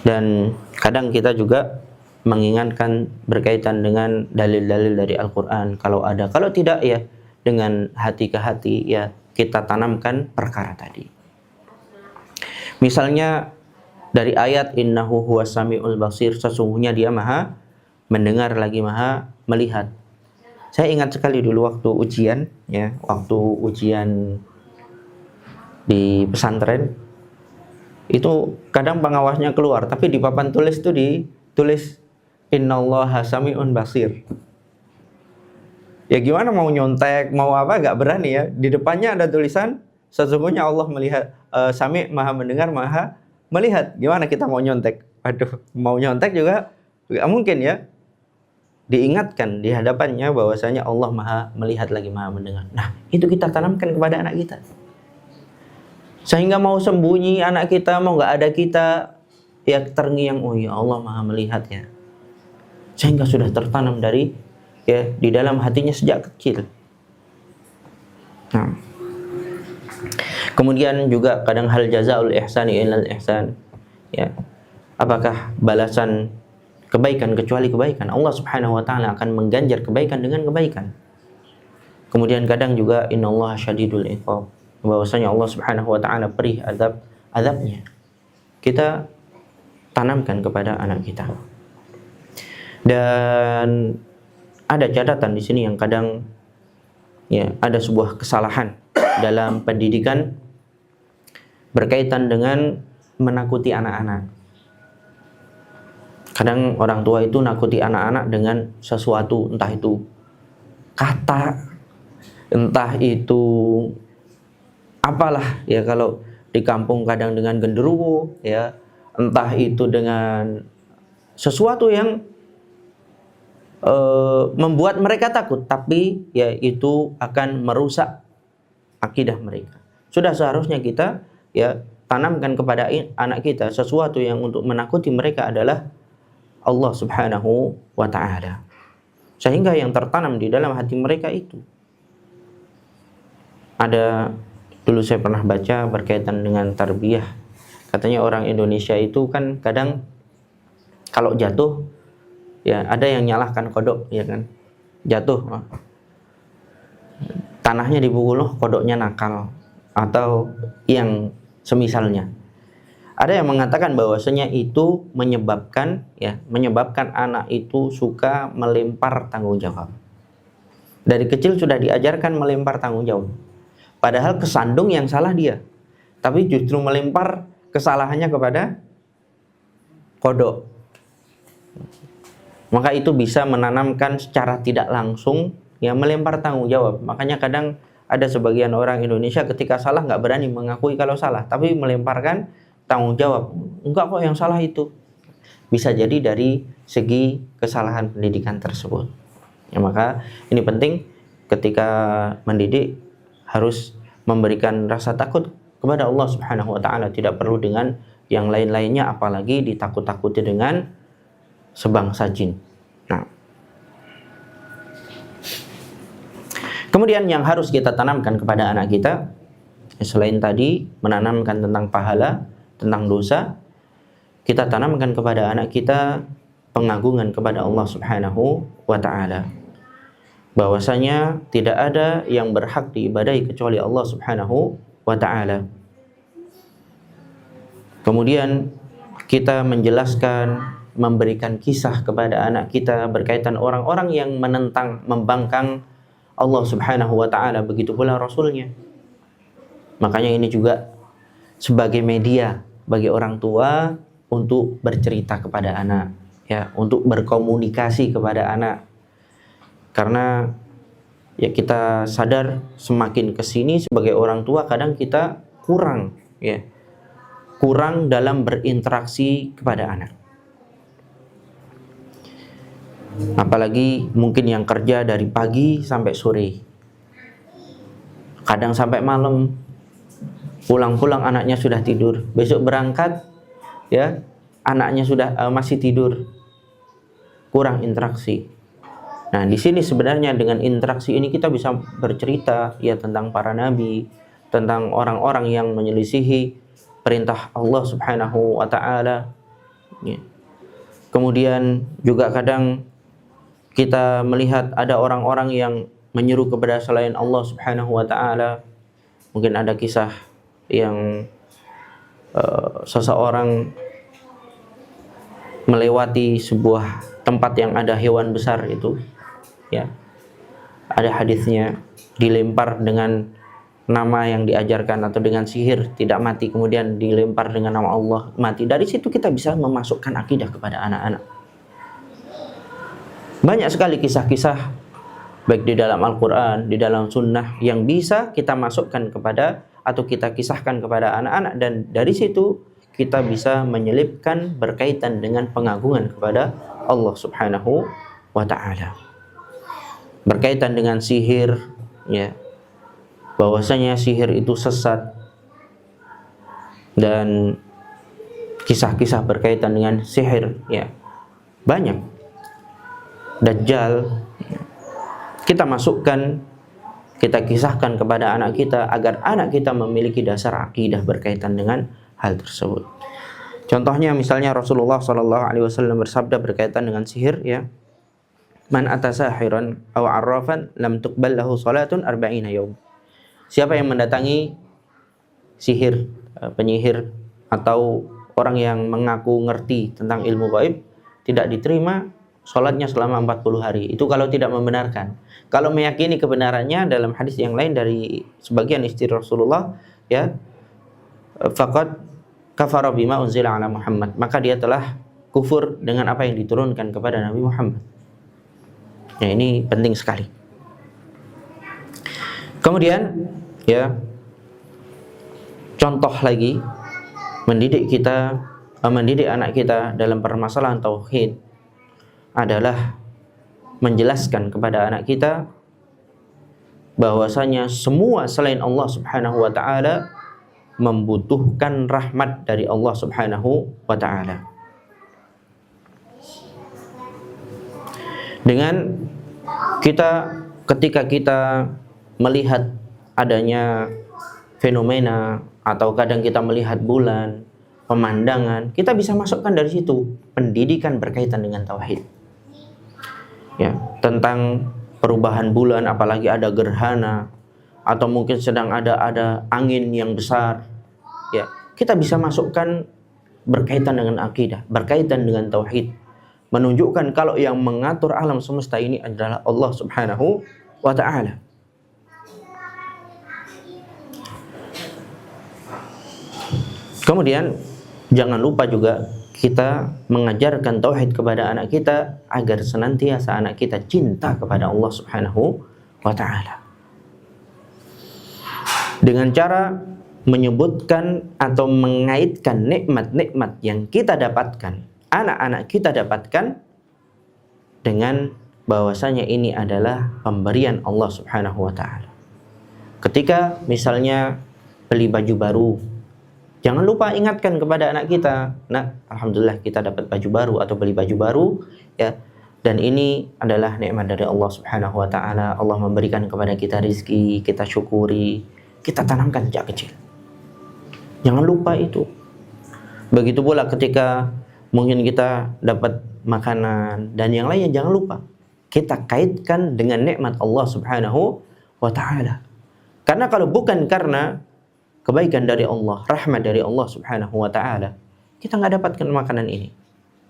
Dan kadang kita juga mengingatkan berkaitan dengan dalil-dalil dari Al-Qur'an kalau ada. Kalau tidak, ya dengan hati ke hati, ya kita tanamkan perkara tadi. Misalnya dari ayat innahu huwas samiul basir, sesungguhnya dia Maha mendengar lagi Maha melihat. Saya ingat sekali dulu waktu ujian, ya, waktu ujian di pesantren itu kadang pengawasnya keluar, tapi di papan tulis itu ditulis innallaha samiun basir. Ya gimana mau nyontek, mau apa, gak berani ya. Di depannya ada tulisan sesungguhnya Allah melihat, Sami Maha mendengar, Maha melihat. Gimana kita mau nyontek? Aduh, mau nyontek juga gak mungkin ya. Diingatkan di hadapannya bahwasanya Allah Maha melihat lagi Maha mendengar. Nah, itu kita tanamkan kepada anak kita. Sehingga mau sembunyi anak kita, mau gak ada kita, ya terngiang, oh ya Allah Maha melihat ya. Sehingga sudah tertanam dari, ya, di dalam hatinya sejak kecil. Nah, kemudian juga kadang hal jazaul ihsani ilal ihsan, ya, apakah balasan kebaikan kecuali kebaikan? Allah Subhanahu wa taala akan mengganjar kebaikan dengan kebaikan. Kemudian kadang juga innallaha syadidul iqab, bahwasanya Allah Subhanahu wa taala perih azabnya. Kita tanamkan kepada anak kita. Dan ada catatan di sini yang kadang, ya, ada sebuah kesalahan dalam pendidikan berkaitan dengan menakuti anak-anak. Kadang orang tua itu nakuti anak-anak dengan sesuatu, entah itu kata, entah itu apalah, ya, kalau di kampung kadang dengan genderuwo, ya, entah itu dengan sesuatu yang membuat mereka takut, tapi ya itu akan merusak akidah mereka. Sudah seharusnya kita, ya, tanamkan kepada anak kita sesuatu yang untuk menakuti mereka adalah Allah Subhanahu wa ta'ala, sehingga yang tertanam di dalam hati mereka itu. Ada, dulu saya pernah baca berkaitan dengan tarbiyah. Katanya orang Indonesia itu kan kadang kalau jatuh, ya ada yang nyalahkan kodok, ya kan, jatuh, tanahnya dipukul, kodoknya nakal, atau yang semisalnya. Ada yang mengatakan bahwasanya itu menyebabkan anak itu suka melempar tanggung jawab. Dari kecil sudah diajarkan melempar tanggung jawab, padahal kesandung yang salah dia, tapi justru melempar kesalahannya kepada kodok. Maka itu bisa menanamkan secara tidak langsung, ya, melempar tanggung jawab. Makanya kadang ada sebagian orang Indonesia ketika salah nggak berani mengakui kalau salah, tapi melemparkan tanggung jawab. Enggak kok yang salah itu. Bisa jadi dari segi kesalahan pendidikan tersebut. Ya, maka ini penting ketika mendidik harus memberikan rasa takut kepada Allah Subhanahu wa taala, tidak perlu dengan yang lain-lainnya, apalagi ditakut-takuti dengan sebangsa jin. Nah, Kemudian yang harus kita tanamkan kepada anak kita, selain tadi menanamkan tentang pahala, tentang dosa, kita tanamkan kepada anak kita pengagungan kepada Allah Subhanahu wa ta'ala. Bahwasanya tidak ada yang berhak diibadahi kecuali Allah Subhanahu wa ta'ala. Kemudian kita menjelaskan, memberikan kisah kepada anak kita berkaitan orang-orang yang menentang, membangkang Allah Subhanahu wa ta'ala, begitu pula Rasulnya. Makanya ini juga sebagai media bagi orang tua untuk bercerita kepada anak, ya, untuk berkomunikasi kepada anak. Karena ya kita sadar semakin kesini sebagai orang tua kadang kita kurang, ya, kurang dalam berinteraksi kepada anak. Apalagi mungkin yang kerja dari pagi sampai sore, kadang sampai malam, pulang-pulang anaknya sudah tidur, besok berangkat, ya, anaknya sudah masih tidur, kurang interaksi. Nah, di sini sebenarnya dengan interaksi ini kita bisa bercerita, ya, tentang para nabi, tentang orang-orang yang menyelisihi perintah Allah Subhanahu wa ta'ala, ya. Kemudian juga kadang kita melihat ada orang-orang yang menyeru kepada selain Allah Subhanahu wa ta'ala. Mungkin ada kisah yang seseorang melewati sebuah tempat yang ada hewan besar itu, ya, ada hadisnya, dilempar dengan nama yang diajarkan atau dengan sihir tidak mati, kemudian dilempar dengan nama Allah mati. Dari situ kita bisa memasukkan akidah kepada anak-anak. Banyak sekali kisah-kisah baik di dalam Al-Quran, di dalam Sunnah yang bisa kita masukkan kepada atau kita kisahkan kepada anak-anak, dan dari situ kita bisa menyelipkan berkaitan dengan pengagungan kepada Allah Subhanahu wa ta'ala. Berkaitan dengan sihir, ya, bahwasanya sihir itu sesat, dan kisah-kisah berkaitan dengan sihir, ya, banyak. Dajjal, kita masukkan, kita kisahkan kepada anak kita agar anak kita memiliki dasar akidah berkaitan dengan hal tersebut. Contohnya misalnya Rasulullah SAW bersabda berkaitan dengan sihir, ya, man atasahiran aw arrafan lam tuqbal lahu salatun arba'ina yawm. Siapa yang mendatangi sihir, penyihir, atau orang yang mengaku ngerti tentang ilmu gaib, tidak diterima sholatnya selama 40 hari. Itu kalau tidak membenarkan. Kalau meyakini kebenarannya, dalam hadis yang lain dari sebagian istri Rasulullah, ya, faqad kafara bima unzila ala Muhammad, maka dia telah kufur dengan apa yang diturunkan kepada Nabi Muhammad. Ya, ini penting sekali. Kemudian, ya, contoh lagi mendidik anak kita dalam permasalahan tauhid adalah menjelaskan kepada anak kita bahwasanya semua selain Allah Subhanahu wa ta'ala membutuhkan rahmat dari Allah Subhanahu wa ta'ala. Dengan ketika kita melihat adanya fenomena atau kadang kita melihat bulan, pemandangan, kita bisa masukkan dari situ pendidikan berkaitan dengan tauhid. Ya, tentang perubahan bulan, apalagi ada gerhana atau mungkin sedang ada angin yang besar, ya, kita bisa masukkan berkaitan dengan akidah, berkaitan dengan tauhid, menunjukkan kalau yang mengatur alam semesta ini adalah Allah Subhanahu wa ta'ala. Kemudian jangan lupa juga kita mengajarkan tauhid kepada anak kita agar senantiasa anak kita cinta kepada Allah Subhanahu wa ta'ala. Dengan cara menyebutkan atau mengaitkan nikmat-nikmat yang kita dapatkan, anak-anak kita dapatkan, dengan bahwasanya ini adalah pemberian Allah Subhanahu wa ta'ala. Ketika misalnya beli baju baru, jangan lupa ingatkan kepada anak kita, nak, alhamdulillah kita dapat baju baru atau beli baju baru, ya. Dan ini adalah nikmat dari Allah Subhanahu wa taala. Allah memberikan kepada kita rizki, kita syukuri, kita tanamkan sejak kecil. Jangan lupa itu. Begitu pula ketika mungkin kita dapat makanan dan yang lainnya, jangan lupa kita kaitkan dengan nikmat Allah Subhanahu wa taala. Karena kalau bukan karena kebaikan dari Allah, rahmat dari Allah Subhanahu wa taala, kita nggak dapatkan makanan ini.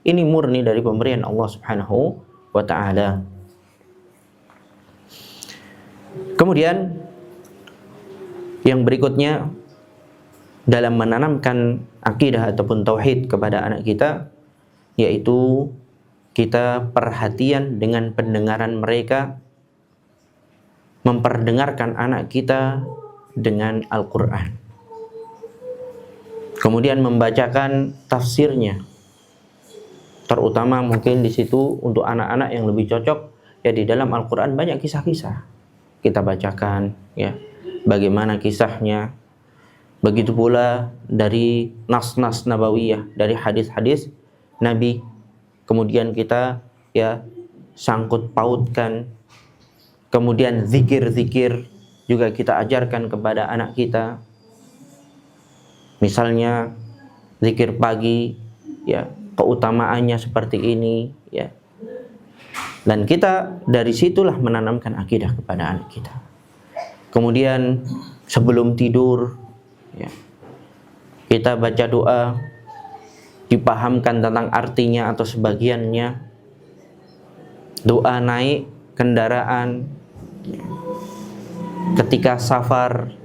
Ini murni dari pemberian Allah Subhanahu wa ta'ala. Kemudian yang berikutnya dalam menanamkan akidah ataupun tauhid kepada anak kita, yaitu kita perhatian dengan pendengaran mereka, memperdengarkan anak kita dengan Al-Quran, kemudian membacakan tafsirnya. Terutama mungkin di situ untuk anak-anak yang lebih cocok, ya di dalam Al-Quran banyak kisah-kisah kita bacakan, ya bagaimana kisahnya. Begitu pula dari nas-nas nabawiyah, dari hadis-hadis Nabi, kemudian kita ya sangkut pautkan. Kemudian zikir-zikir juga kita ajarkan kepada anak kita. Misalnya zikir pagi, ya keutamaannya seperti ini, ya. Dan kita dari situlah menanamkan akidah kepada anak kita. Kemudian sebelum tidur, ya, kita baca doa, dipahamkan tentang artinya atau sebagiannya. Doa naik kendaraan, ketika safar,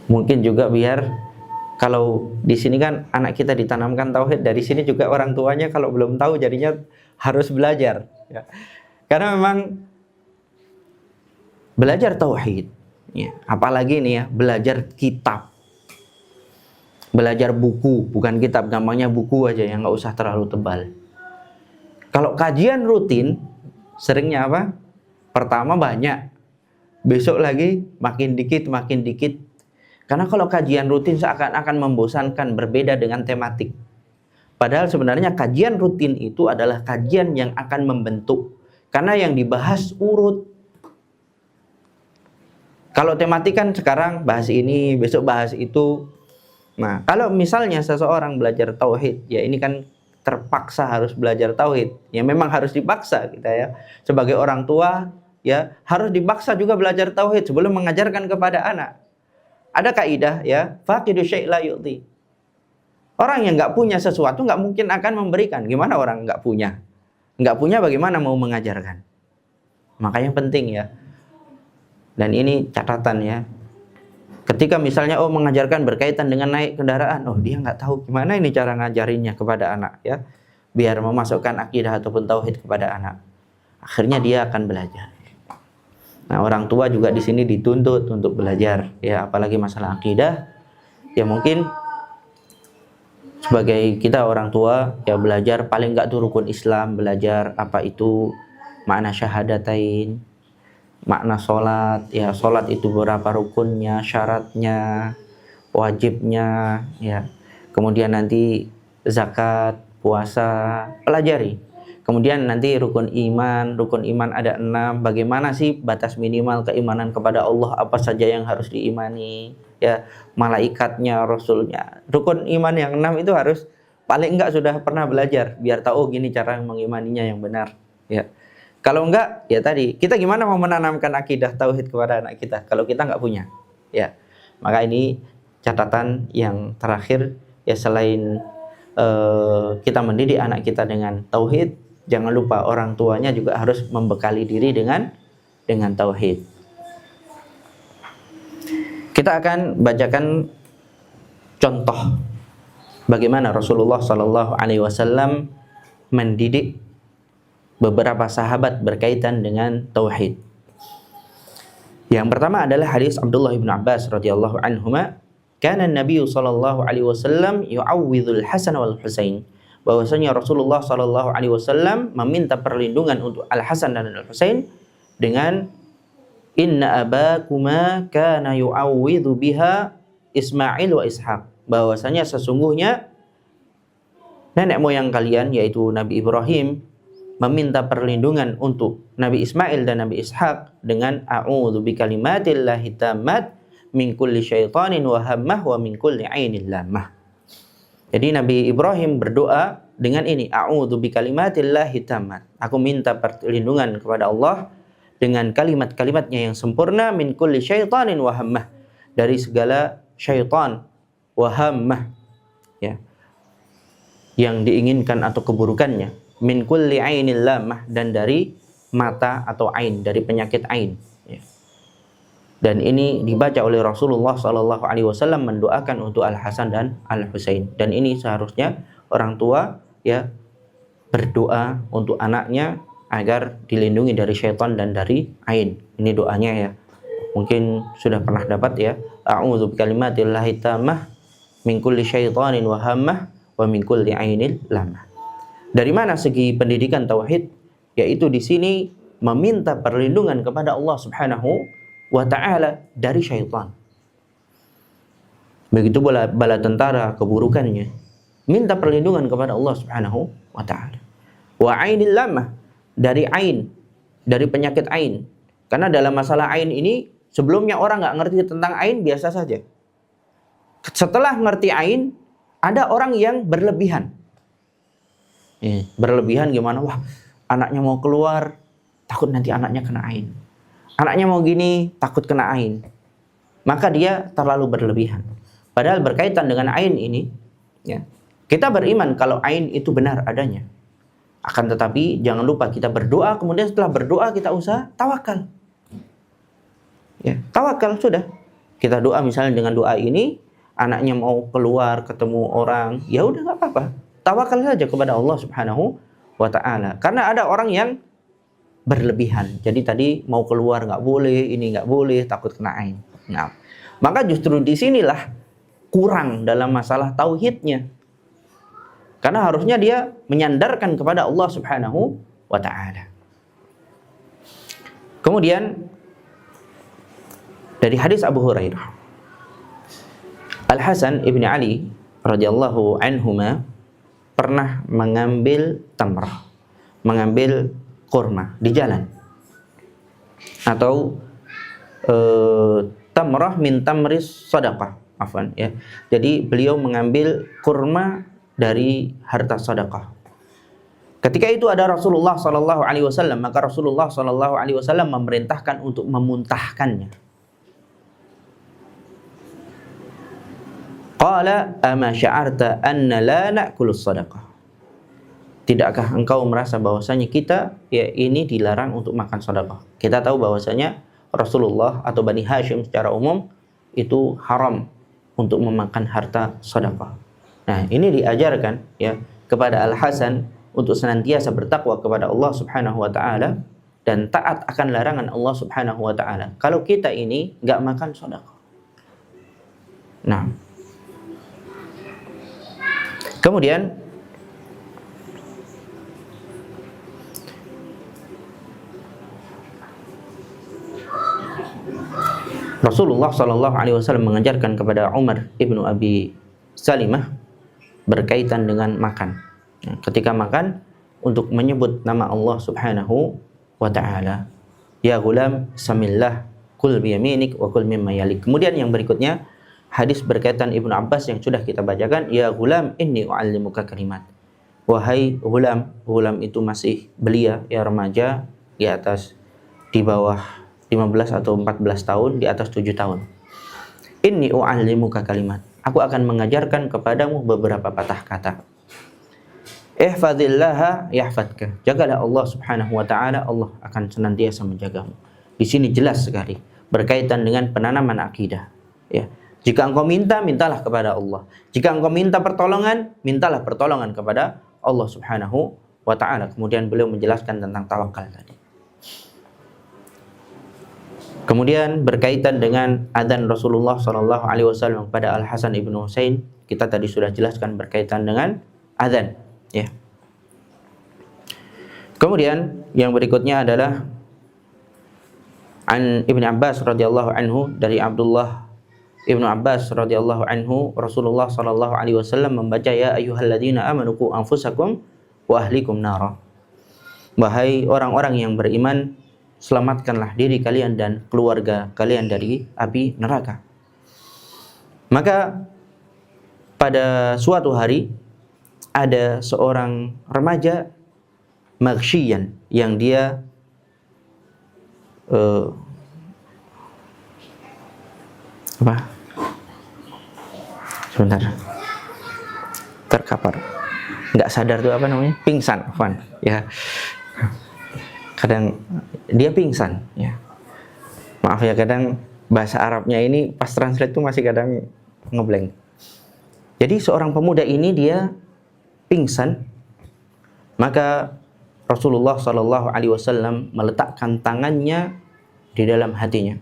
mungkin juga biar kalau di sini kan anak kita ditanamkan tauhid, dari sini juga orang tuanya kalau belum tahu jadinya harus belajar, ya. Karena memang belajar tauhid, ya, apalagi nih ya, belajar kitab, belajar buku, bukan kitab, gampangnya buku aja yang nggak usah terlalu tebal. Kalau kajian rutin, seringnya apa? Pertama banyak, besok lagi makin dikit, makin dikit. Karena kalau kajian rutin seakan-akan membosankan, berbeda dengan tematik. Padahal sebenarnya kajian rutin itu adalah kajian yang akan membentuk. Karena yang dibahas urut. Kalau tematik kan sekarang bahas ini, besok bahas itu. Nah, kalau misalnya seseorang belajar tauhid, ya ini kan terpaksa harus belajar tauhid. Ya memang harus dipaksa kita ya. Sebagai orang tua, ya harus dipaksa juga belajar tauhid sebelum mengajarkan kepada anak. Ada kaidah ya, faqidu syai' la yu'ti. Orang yang nggak punya sesuatu nggak mungkin akan memberikan. Gimana orang nggak punya? Nggak punya bagaimana mau mengajarkan? Makanya penting ya. Dan ini catatan ya. Ketika misalnya mengajarkan berkaitan dengan naik kendaraan, dia nggak tahu gimana ini cara ngajarinnya kepada anak ya, biar memasukkan akidah ataupun tauhid kepada anak. Akhirnya dia akan belajar. Nah, orang tua juga di sini dituntut untuk belajar, ya apalagi masalah akidah. Ya mungkin sebagai kita orang tua ya belajar paling nggak tuh rukun Islam, belajar apa itu makna syahadatain, makna sholat, ya sholat itu berapa rukunnya, syaratnya, wajibnya, ya. Kemudian nanti zakat, puasa, pelajari. Kemudian nanti rukun iman ada 6. Bagaimana sih batas minimal keimanan kepada Allah, apa saja yang harus diimani, ya malaikatnya, rasulnya. Rukun iman yang 6 itu harus paling enggak sudah pernah belajar, biar tahu gini cara mengimaninya yang benar, ya. Kalau enggak, ya tadi, kita gimana mau menanamkan akidah tauhid kepada anak kita kalau kita enggak punya, ya. Maka ini catatan yang terakhir, ya selain kita mendidik anak kita dengan tauhid, jangan lupa orang tuanya juga harus membekali diri dengan tauhid. Kita akan bacakan contoh bagaimana Rasulullah SAW mendidik beberapa sahabat berkaitan dengan tauhid. Yang pertama adalah hadis Abdullah bin Abbas radhiyallahu anhuma, kana Nabi sallallahu alaihi wasallam yu'awwidzul Hasan wal Husain. Bahwasanya Rasulullah sallallahu alaihi wasallam meminta perlindungan untuk Al Hasan dan Al Husain dengan inna abakuma kana yu'awwidzu biha Ismail wa Ishaq. Bahwasanya sesungguhnya nenek moyang kalian yaitu Nabi Ibrahim meminta perlindungan untuk Nabi Ismail dan Nabi Ishak dengan a'udzu bikalimatillahi tammat min kulli syaitanin wa hammah wa min kulli ainin lamah. Jadi Nabi Ibrahim berdoa dengan ini, a'udzu bikalimatillahi tammat. Aku minta perlindungan kepada Allah dengan kalimat-kalimatnya yang sempurna, min kulli syaitanin wa hammah, dari segala syaitan, wa hammah, ya, yang diinginkan atau keburukannya, min kulli ainil lamah, dan dari mata atau ain, dari penyakit ain, ya. Dan ini dibaca oleh Rasulullah SAW mendoakan untuk Al Hasan dan Al Husain. Dan ini seharusnya orang tua, ya, berdoa untuk anaknya agar dilindungi dari syaitan dan dari ain. Ini doanya, ya. Mungkin sudah pernah dapat, ya. A'udzu bikalimatillahi tammah min kulli syaitanin wa hammah wa min kulli ainil lamah. Dari mana segi pendidikan tauhid? Yaitu di sini meminta perlindungan kepada Allah Subhanahu wa ta'ala dari syaitan. Begitu bala tentara keburukannya, minta perlindungan kepada Allah Subhanahu wa ta'ala. Wa ainil lamah, dari ain, dari penyakit ain. Karena dalam masalah ain ini sebelumnya orang nggak ngerti tentang ain, biasa saja. Setelah ngerti ain, ada orang yang berlebihan. Berlebihan gimana? Wah, anaknya mau keluar, takut nanti anaknya kena ain. Anaknya mau gini, takut kena ain. Maka dia terlalu berlebihan. Padahal berkaitan dengan ain ini, ya, kita beriman kalau ain itu benar adanya. Akan tetapi jangan lupa kita berdoa, kemudian setelah berdoa kita usah tawakal. Ya, tawakal sudah. Kita doa misalnya dengan doa ini, anaknya mau keluar ketemu orang, ya udah nggak apa-apa. Tawakal saja kepada Allah Subhanahu wa ta'ala. Karena ada orang yang berlebihan. Jadi tadi mau keluar nggak boleh, ini nggak boleh, takut kena ain. Nah, maka justru disinilah kurang dalam masalah tauhidnya. Karena harusnya dia menyandarkan kepada Allah Subhanahu wa ta'ala. Kemudian dari hadis Abu Hurairah, Al Hasan ibni Ali radhiyallahu anhuma pernah mengambil tamrah, mengambil kurma di jalan, atau tamrah min tamris sadaqah, afwan, ya. Jadi beliau mengambil kurma dari harta sedekah. Ketika itu ada Rasulullah sallallahu alaihi wasallam, maka Rasulullah sallallahu alaihi wasallam memerintahkan untuk memuntahkannya. Qala ama sya'arta anna la na'kulus sadaqah. Tidakkah engkau merasa bahwasanya kita, ya, ini dilarang untuk makan sedekah? Kita tahu bahwasanya Rasulullah atau Bani Hashim secara umum itu haram untuk memakan harta sedekah. Nah, ini diajarkan, ya, kepada Al Hasan untuk senantiasa bertakwa kepada Allah Subhanahu wa ta'ala dan taat akan larangan Allah Subhanahu wa ta'ala. Kalau kita ini nggak makan sedekah. Nah, kemudian Rasulullah sallallahu alaihi wasallam mengajarkan kepada Umar ibnu Abi Salimah berkaitan dengan makan. Ketika makan, untuk menyebut nama Allah Subhanahu wa ta'ala. Ya gulam, samillah, kul biyaminik wa kul mimma yalik. Kemudian yang berikutnya, hadis berkaitan Ibnu Abbas yang sudah kita bacakan. Ya gulam, inni u'allimuka kalimat. Wahai gulam, gulam itu masih belia, ya, remaja, di atas, di bawah 15 atau 14 tahun, di atas 7 tahun. Inni u'allimuka kalimat. Aku akan mengajarkan kepadamu beberapa patah kata. Ihfazillaha yahfadka. Jagalah Allah Subhanahu wa ta'ala, Allah akan senantiasa menjagamu. Di sini jelas sekali berkaitan dengan penanaman akidah, ya. Jika engkau minta, mintalah kepada Allah. Jika engkau minta pertolongan, mintalah pertolongan kepada Allah Subhanahu wa ta'ala. Kemudian beliau menjelaskan tentang tawakal tadi. Kemudian berkaitan dengan adzan Rasulullah sallallahu alaihi wasallam kepada Al Hasan ibnu Husain, kita tadi sudah jelaskan berkaitan dengan adzan, ya. Kemudian yang berikutnya adalah an Ibnu Abbas radhiyallahu anhu, dari Abdullah Ibnu Abbas radhiyallahu anhu, Rasulullah sallallahu alaihi wasallam membaca, ya ayyuhalladzina amanu qu anfusakum wa ahlikum nara. Wahai orang-orang yang beriman, selamatkanlah diri kalian dan keluarga kalian dari api neraka. Maka pada suatu hari ada seorang remaja Maghsyian yang dia sebentar, terkapar, nggak sadar tuh apa namanya, pingsan, ya. Kadang dia pingsan, ya. Maaf ya, kadang bahasa Arabnya ini pas translate tuh masih kadang ngeblank. Jadi seorang pemuda ini dia pingsan, maka Rasulullah Shallallahu Alaihi Wasallam meletakkan tangannya di dalam hatinya.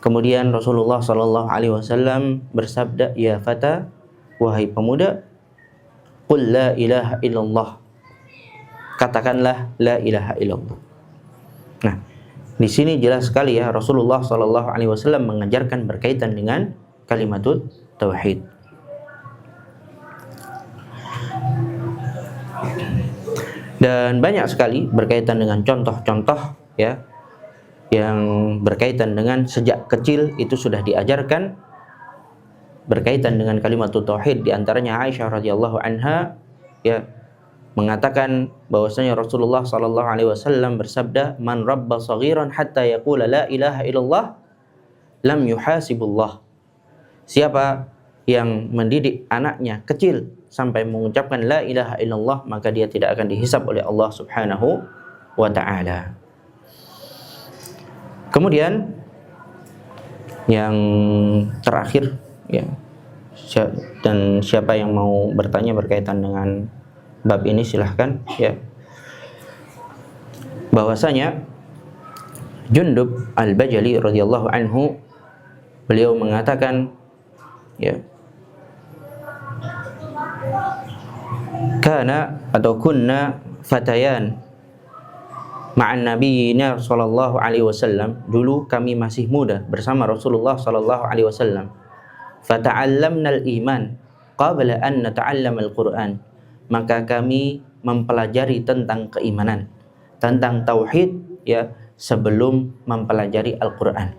Kemudian Rasulullah Shallallahu Alaihi Wasallam bersabda, ya fata, wahai pemuda, qul la ilaha illallah, katakanlah la ilaha illallah. Nah, di sini jelas sekali ya, Rasulullah Shallallahu Alaihi Wasallam mengajarkan berkaitan dengan kalimatut tauhid. Dan banyak sekali berkaitan dengan contoh-contoh ya, yang berkaitan dengan sejak kecil itu sudah diajarkan berkaitan dengan kalimatut tauhid. Di antaranya Aisyah radhiyallahu anha ya mengatakan bahwasanya Rasulullah sallallahu alaihi wasallam bersabda, "Man rabba saghiran hatta yaqula la ilaha illallah lam yuhasibullah." Siapa yang mendidik anaknya kecil sampai mengucapkan la ilaha illallah, maka dia tidak akan dihisab oleh Allah Subhanahu wa taala. Kemudian yang terakhir ya, dan siapa yang mau bertanya berkaitan dengan bab ini silahkan ya. Bahwasanya Jundub Al-Bajali radhiyallahu anhu, beliau mengatakan ya, kana atau kunna fatayan ma'an nabiyina sallallahu alaihi wasallam, dulu kami masih muda bersama Rasulullah sallallahu alaihi wasallam. Fata'allamna al-iman qabla an nata'allam al-Qur'an, maka kami mempelajari tentang keimanan, tentang tauhid ya, sebelum mempelajari Al-Qur'an.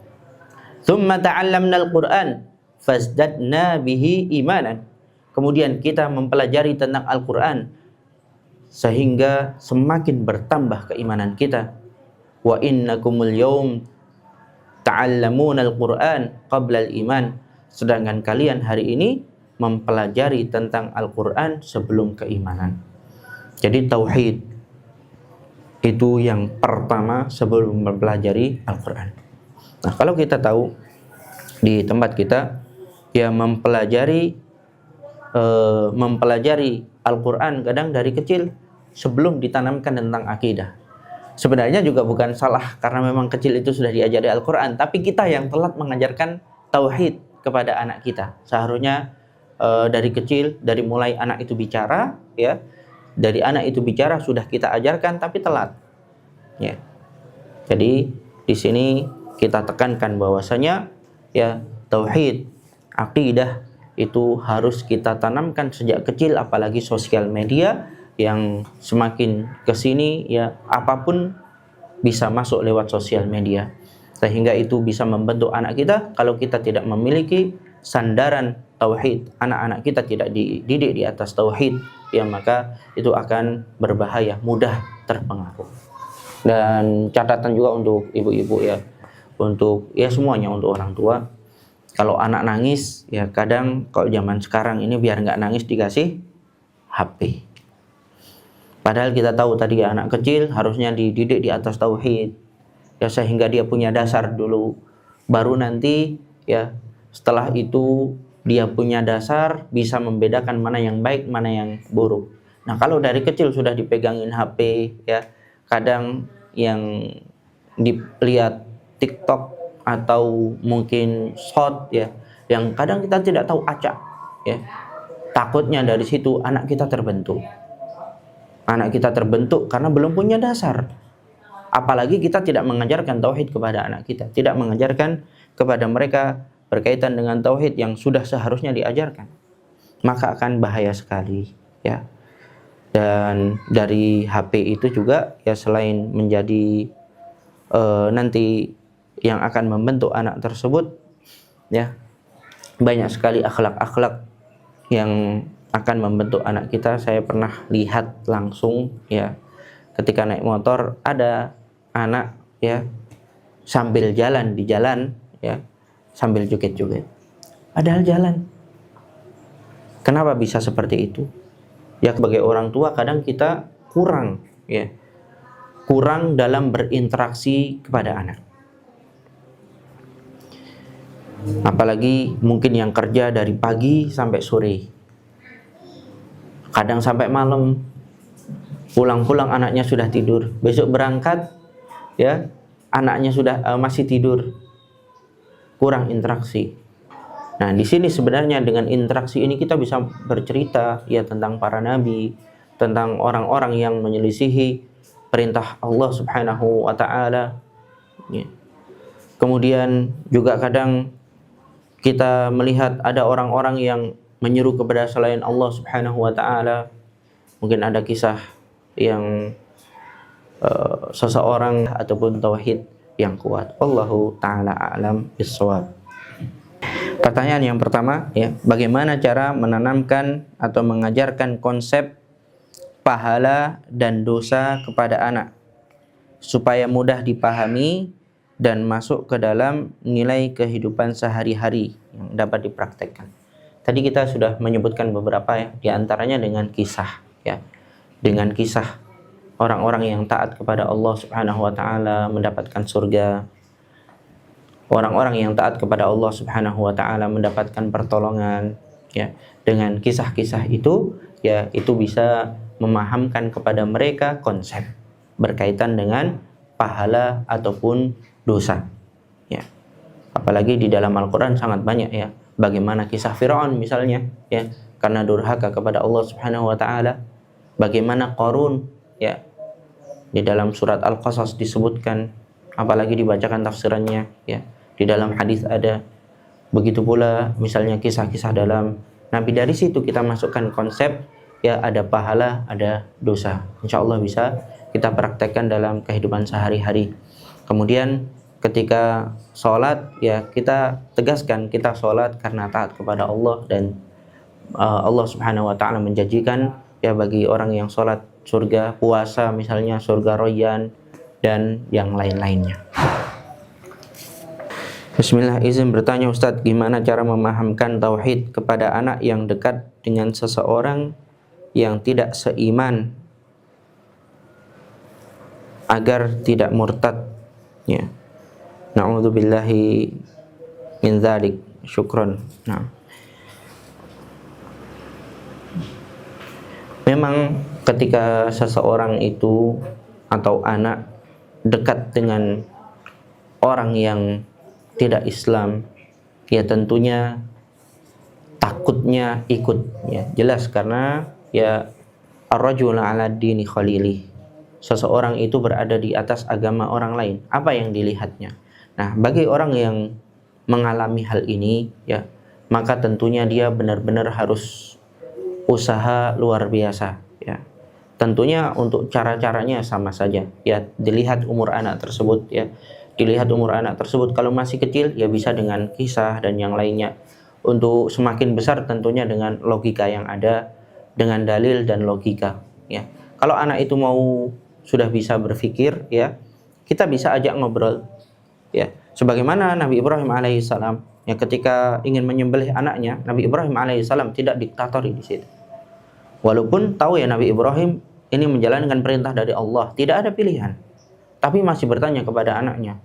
Tsumma ta'allamna al-Qur'an fazdadna bihi imanan, kemudian kita mempelajari tentang Al-Qur'an sehingga semakin bertambah keimanan kita. Wa innakumul yawm ta'allamuna al-Qur'an qabla al-iman, sedangkan kalian hari ini mempelajari tentang Al-Qur'an sebelum keimanan. Jadi tauhid itu yang pertama sebelum mempelajari Al-Qur'an. Nah, kalau kita tahu di tempat kita ya mempelajari Al-Qur'an kadang dari kecil sebelum ditanamkan tentang akidah. Sebenarnya juga bukan salah karena memang kecil itu sudah diajari Al-Qur'an, tapi kita yang telat mengajarkan tauhid kepada anak kita. Seharusnya dari kecil, dari mulai anak itu bicara ya, dari anak itu bicara sudah kita ajarkan, tapi telat. Ya. Jadi di sini kita tekankan bahwasanya ya tauhid, akidah itu harus kita tanamkan sejak kecil, apalagi sosial media yang semakin kesini ya apapun bisa masuk lewat sosial media, sehingga itu bisa membentuk anak kita. Kalau kita tidak memiliki sandaran tauhid, anak-anak kita tidak dididik di atas tauhid ya, maka itu akan berbahaya, mudah terpengaruh. Dan catatan juga untuk ibu-ibu ya, untuk ya semuanya, untuk orang tua, kalau anak nangis ya kadang kalau zaman sekarang ini biar nggak nangis dikasih HP. Padahal kita tahu tadi ya, anak kecil harusnya dididik di atas tauhid ya, sehingga dia punya dasar dulu, baru nanti ya setelah itu dia punya dasar bisa membedakan mana yang baik mana yang buruk. Nah, kalau dari kecil sudah dipegangin HP ya, kadang yang dilihat TikTok atau mungkin short ya, yang kadang kita tidak tahu acak ya, takutnya dari situ anak kita terbentuk. Anak kita terbentuk karena belum punya dasar. Apalagi kita tidak mengajarkan tauhid kepada anak kita, tidak mengajarkan kepada mereka berkaitan dengan tauhid yang sudah seharusnya diajarkan, maka akan bahaya sekali ya. Dan dari HP itu juga ya selain menjadi nanti yang akan membentuk anak tersebut, ya banyak sekali akhlak-akhlak yang akan membentuk anak kita. Saya pernah lihat langsung ya, ketika naik motor ada anak ya sambil jalan di jalan ya sambil joget-joget, padahal jalan. Kenapa bisa seperti itu? Ya sebagai orang tua kadang kita kurang dalam berinteraksi kepada anak. Apalagi mungkin yang kerja dari pagi sampai sore, kadang sampai malam, pulang-pulang anaknya sudah tidur, besok berangkat ya anaknya sudah masih tidur, kurang interaksi. Nah, di sini sebenarnya dengan interaksi ini kita bisa bercerita ya tentang para nabi, tentang orang-orang yang menyelisihi perintah Allah Subhanahu wa taala. Ya. Kemudian juga kadang kita melihat ada orang-orang yang menyeru kepada selain Allah Subhanahu wa taala. Mungkin ada kisah yang seseorang ataupun tauhid yang kuat. Allahu taala a'lam bissawab. Pertanyaan yang pertama ya, bagaimana cara menanamkan atau mengajarkan konsep pahala dan dosa kepada anak supaya mudah dipahami dan masuk ke dalam nilai kehidupan sehari-hari yang dapat dipraktekkan. Tadi kita sudah menyebutkan beberapa ya, di antaranya dengan kisah ya. Dengan kisah orang-orang yang taat kepada Allah Subhanahu wa taala mendapatkan surga. Orang-orang yang taat kepada Allah Subhanahu wa taala mendapatkan pertolongan ya. Dengan kisah-kisah itu ya, itu bisa memahamkan kepada mereka konsep berkaitan dengan pahala ataupun dosa ya. Apalagi di dalam Al-Qur'an sangat banyak ya, bagaimana kisah Firaun misalnya ya, karena durhaka kepada Allah Subhanahu wa taala. Bagaimana Qarun ya, di dalam surat Al-Qasas disebutkan, apalagi dibacakan tafsirannya ya. Di dalam hadis ada. Begitu pula misalnya kisah-kisah dalam Nabi, dari situ kita masukkan konsep ya, ada pahala, ada dosa. Insyaallah bisa kita praktekkan dalam kehidupan sehari-hari. Kemudian ketika sholat ya, kita tegaskan kita sholat karena taat kepada Allah, dan Allah Subhanahu wa taala menjanjikan ya bagi orang yang sholat surga. Puasa misalnya surga Rayyan dan yang lain-lainnya. Bismillah, izin bertanya Ustadz, gimana cara memahamkan tauhid kepada anak yang dekat dengan seseorang yang tidak seiman agar tidak murtad ya. Na'udzubillahi min dzalik. Syukron. Nah, memang ketika seseorang itu atau anak dekat dengan orang yang tidak Islam ya, tentunya takutnya ikut ya, jelas, karena ya ar-rajulu 'ala dini khalili, seseorang itu berada di atas agama orang lain, apa yang dilihatnya. Nah, bagi orang yang mengalami hal ini ya, maka tentunya dia benar-benar harus usaha luar biasa ya. Tentunya untuk cara-caranya sama saja ya, dilihat umur anak tersebut ya. Dilihat umur anak tersebut, kalau masih kecil ya bisa dengan kisah dan yang lainnya. Untuk semakin besar tentunya dengan logika yang ada, dengan dalil dan logika ya. Kalau anak itu mau sudah bisa berpikir ya, kita bisa ajak ngobrol ya. Sebagaimana Nabi Ibrahim alaihissalam ya, ketika ingin menyembelih anaknya, Nabi Ibrahim alaihissalam tidak diktatori di situ. Walaupun tahu ya Nabi Ibrahim ini menjalankan perintah dari Allah, tidak ada pilihan. Tapi masih bertanya kepada anaknya,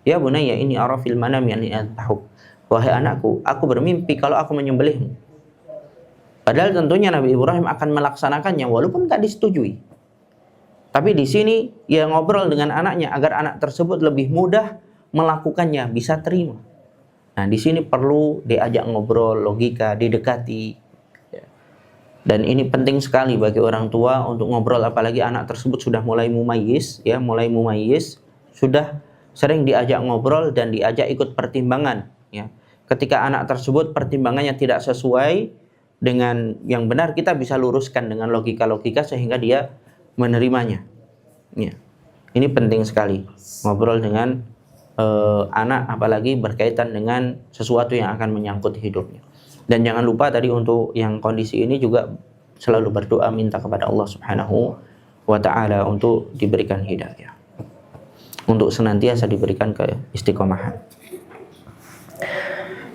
ya bunayya ini ara fil manami an antahuk, wahai anakku, aku bermimpi kalau aku menyembelihmu. Padahal tentunya Nabi Ibrahim akan melaksanakannya walaupun tidak disetujui. Tapi di sini ia ngobrol dengan anaknya agar anak tersebut lebih mudah melakukannya, bisa terima. Nah, di sini perlu diajak ngobrol, logika, didekati. Dan ini penting sekali bagi orang tua untuk ngobrol, apalagi anak tersebut sudah mulai mumayyiz ya, sudah sering diajak ngobrol dan diajak ikut pertimbangan ya. Ketika anak tersebut pertimbangannya tidak sesuai, dengan yang benar, kita bisa luruskan dengan logika-logika sehingga dia menerimanya. Ya. Ini penting sekali ngobrol dengan anak, apalagi berkaitan dengan sesuatu yang akan menyangkut hidupnya. Dan jangan lupa tadi untuk yang kondisi ini juga selalu berdoa minta kepada Allah Subhanahu wa ta'ala untuk diberikan hidayah, untuk senantiasa diberikan keistiqomahan.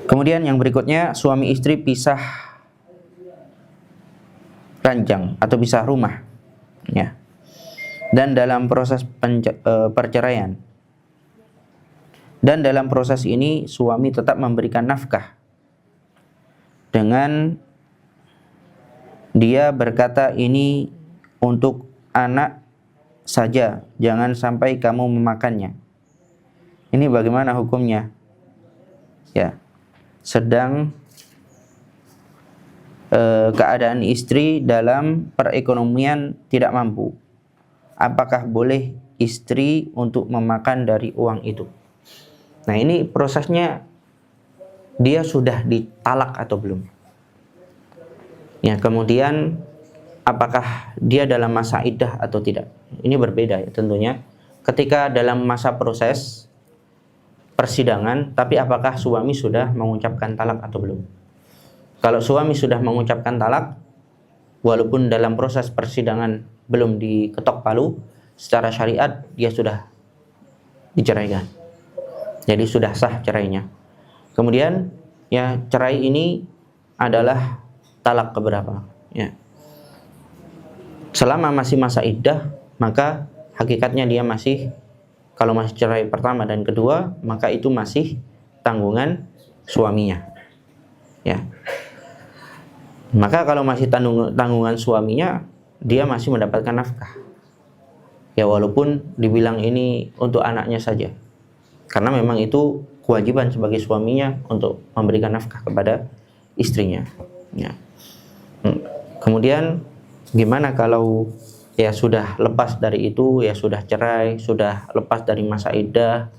Kemudian yang berikutnya, suami istri pisah ranjang atau pisah rumah, ya. Dan dalam proses perceraian, dan dalam proses ini suami tetap memberikan nafkah dengan dia berkata, ini untuk anak saja, jangan sampai kamu memakannya. Ini bagaimana hukumnya? Ya, sedang keadaan istri dalam perekonomian tidak mampu, apakah boleh istri untuk memakan dari uang itu? Nah, ini prosesnya dia sudah ditalak atau belum? Ya, kemudian apakah dia dalam masa iddah atau tidak? Ini berbeda ya tentunya. Ketika dalam masa proses persidangan, tapi apakah suami sudah mengucapkan talak atau belum? Kalau suami sudah mengucapkan talak, walaupun dalam proses persidangan belum diketok palu, secara syariat dia sudah diceraikan. Jadi sudah sah cerainya. Kemudian ya, cerai ini adalah talak keberapa? Ya. Selama masih masa iddah, maka hakikatnya dia masih, kalau masih cerai pertama dan kedua, maka itu masih tanggungan suaminya. Ya. Maka kalau masih tanggungan suaminya, dia masih mendapatkan nafkah. Ya, walaupun dibilang ini untuk anaknya saja. Karena memang itu kewajiban sebagai suaminya untuk memberikan nafkah kepada istrinya. Ya. Kemudian gimana kalau ya sudah lepas dari itu, ya sudah cerai, sudah lepas dari masa iddah,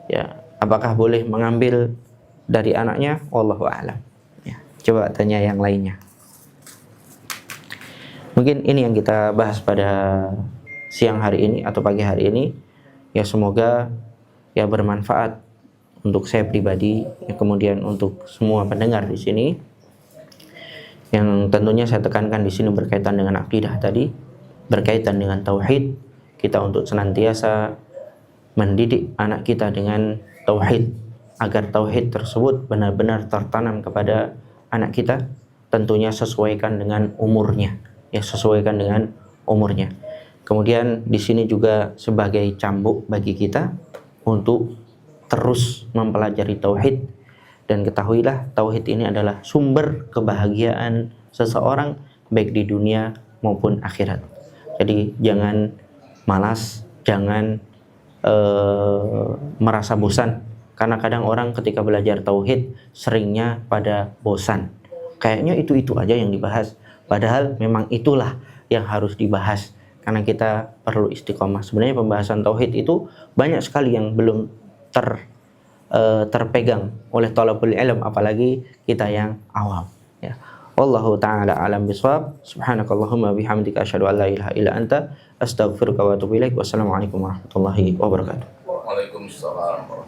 ya apakah boleh mengambil dari anaknya? Wallahu a'lam. Ya, coba tanya yang lainnya. Mungkin ini yang kita bahas pada siang hari ini atau pagi hari ini. Ya, semoga ya bermanfaat untuk saya pribadi, ya, kemudian untuk semua pendengar di sini. Yang tentunya saya tekankan di sini berkaitan dengan akidah tadi, berkaitan dengan tauhid. Kita untuk senantiasa mendidik anak kita dengan tauhid, agar tauhid tersebut benar-benar tertanam kepada anak kita. Tentunya sesuaikan dengan umurnya, ya, sesuaikan dengan umurnya. Kemudian di sini juga sebagai cambuk bagi kita untuk terus mempelajari tauhid. Dan ketahuilah, tauhid ini adalah sumber kebahagiaan seseorang baik di dunia maupun akhirat. Jadi jangan malas, jangan merasa bosan. Karena kadang orang ketika belajar tauhid seringnya pada bosan. Kayaknya itu aja yang dibahas. Padahal memang itulah yang harus dibahas. Karena kita perlu istiqomah. Sebenarnya pembahasan tauhid itu banyak sekali yang belum terpegang oleh thalabul ilm, apalagi kita yang awam, ya. Wallahu ta'ala alam bisawab. Subhanakallahumma bihamdika asyhadu an la ilaha illa anta astaghfiruka wa atubu ilaik. Wassalamualaikum warahmatullahi wabarakatuh. Waalaikumsalam.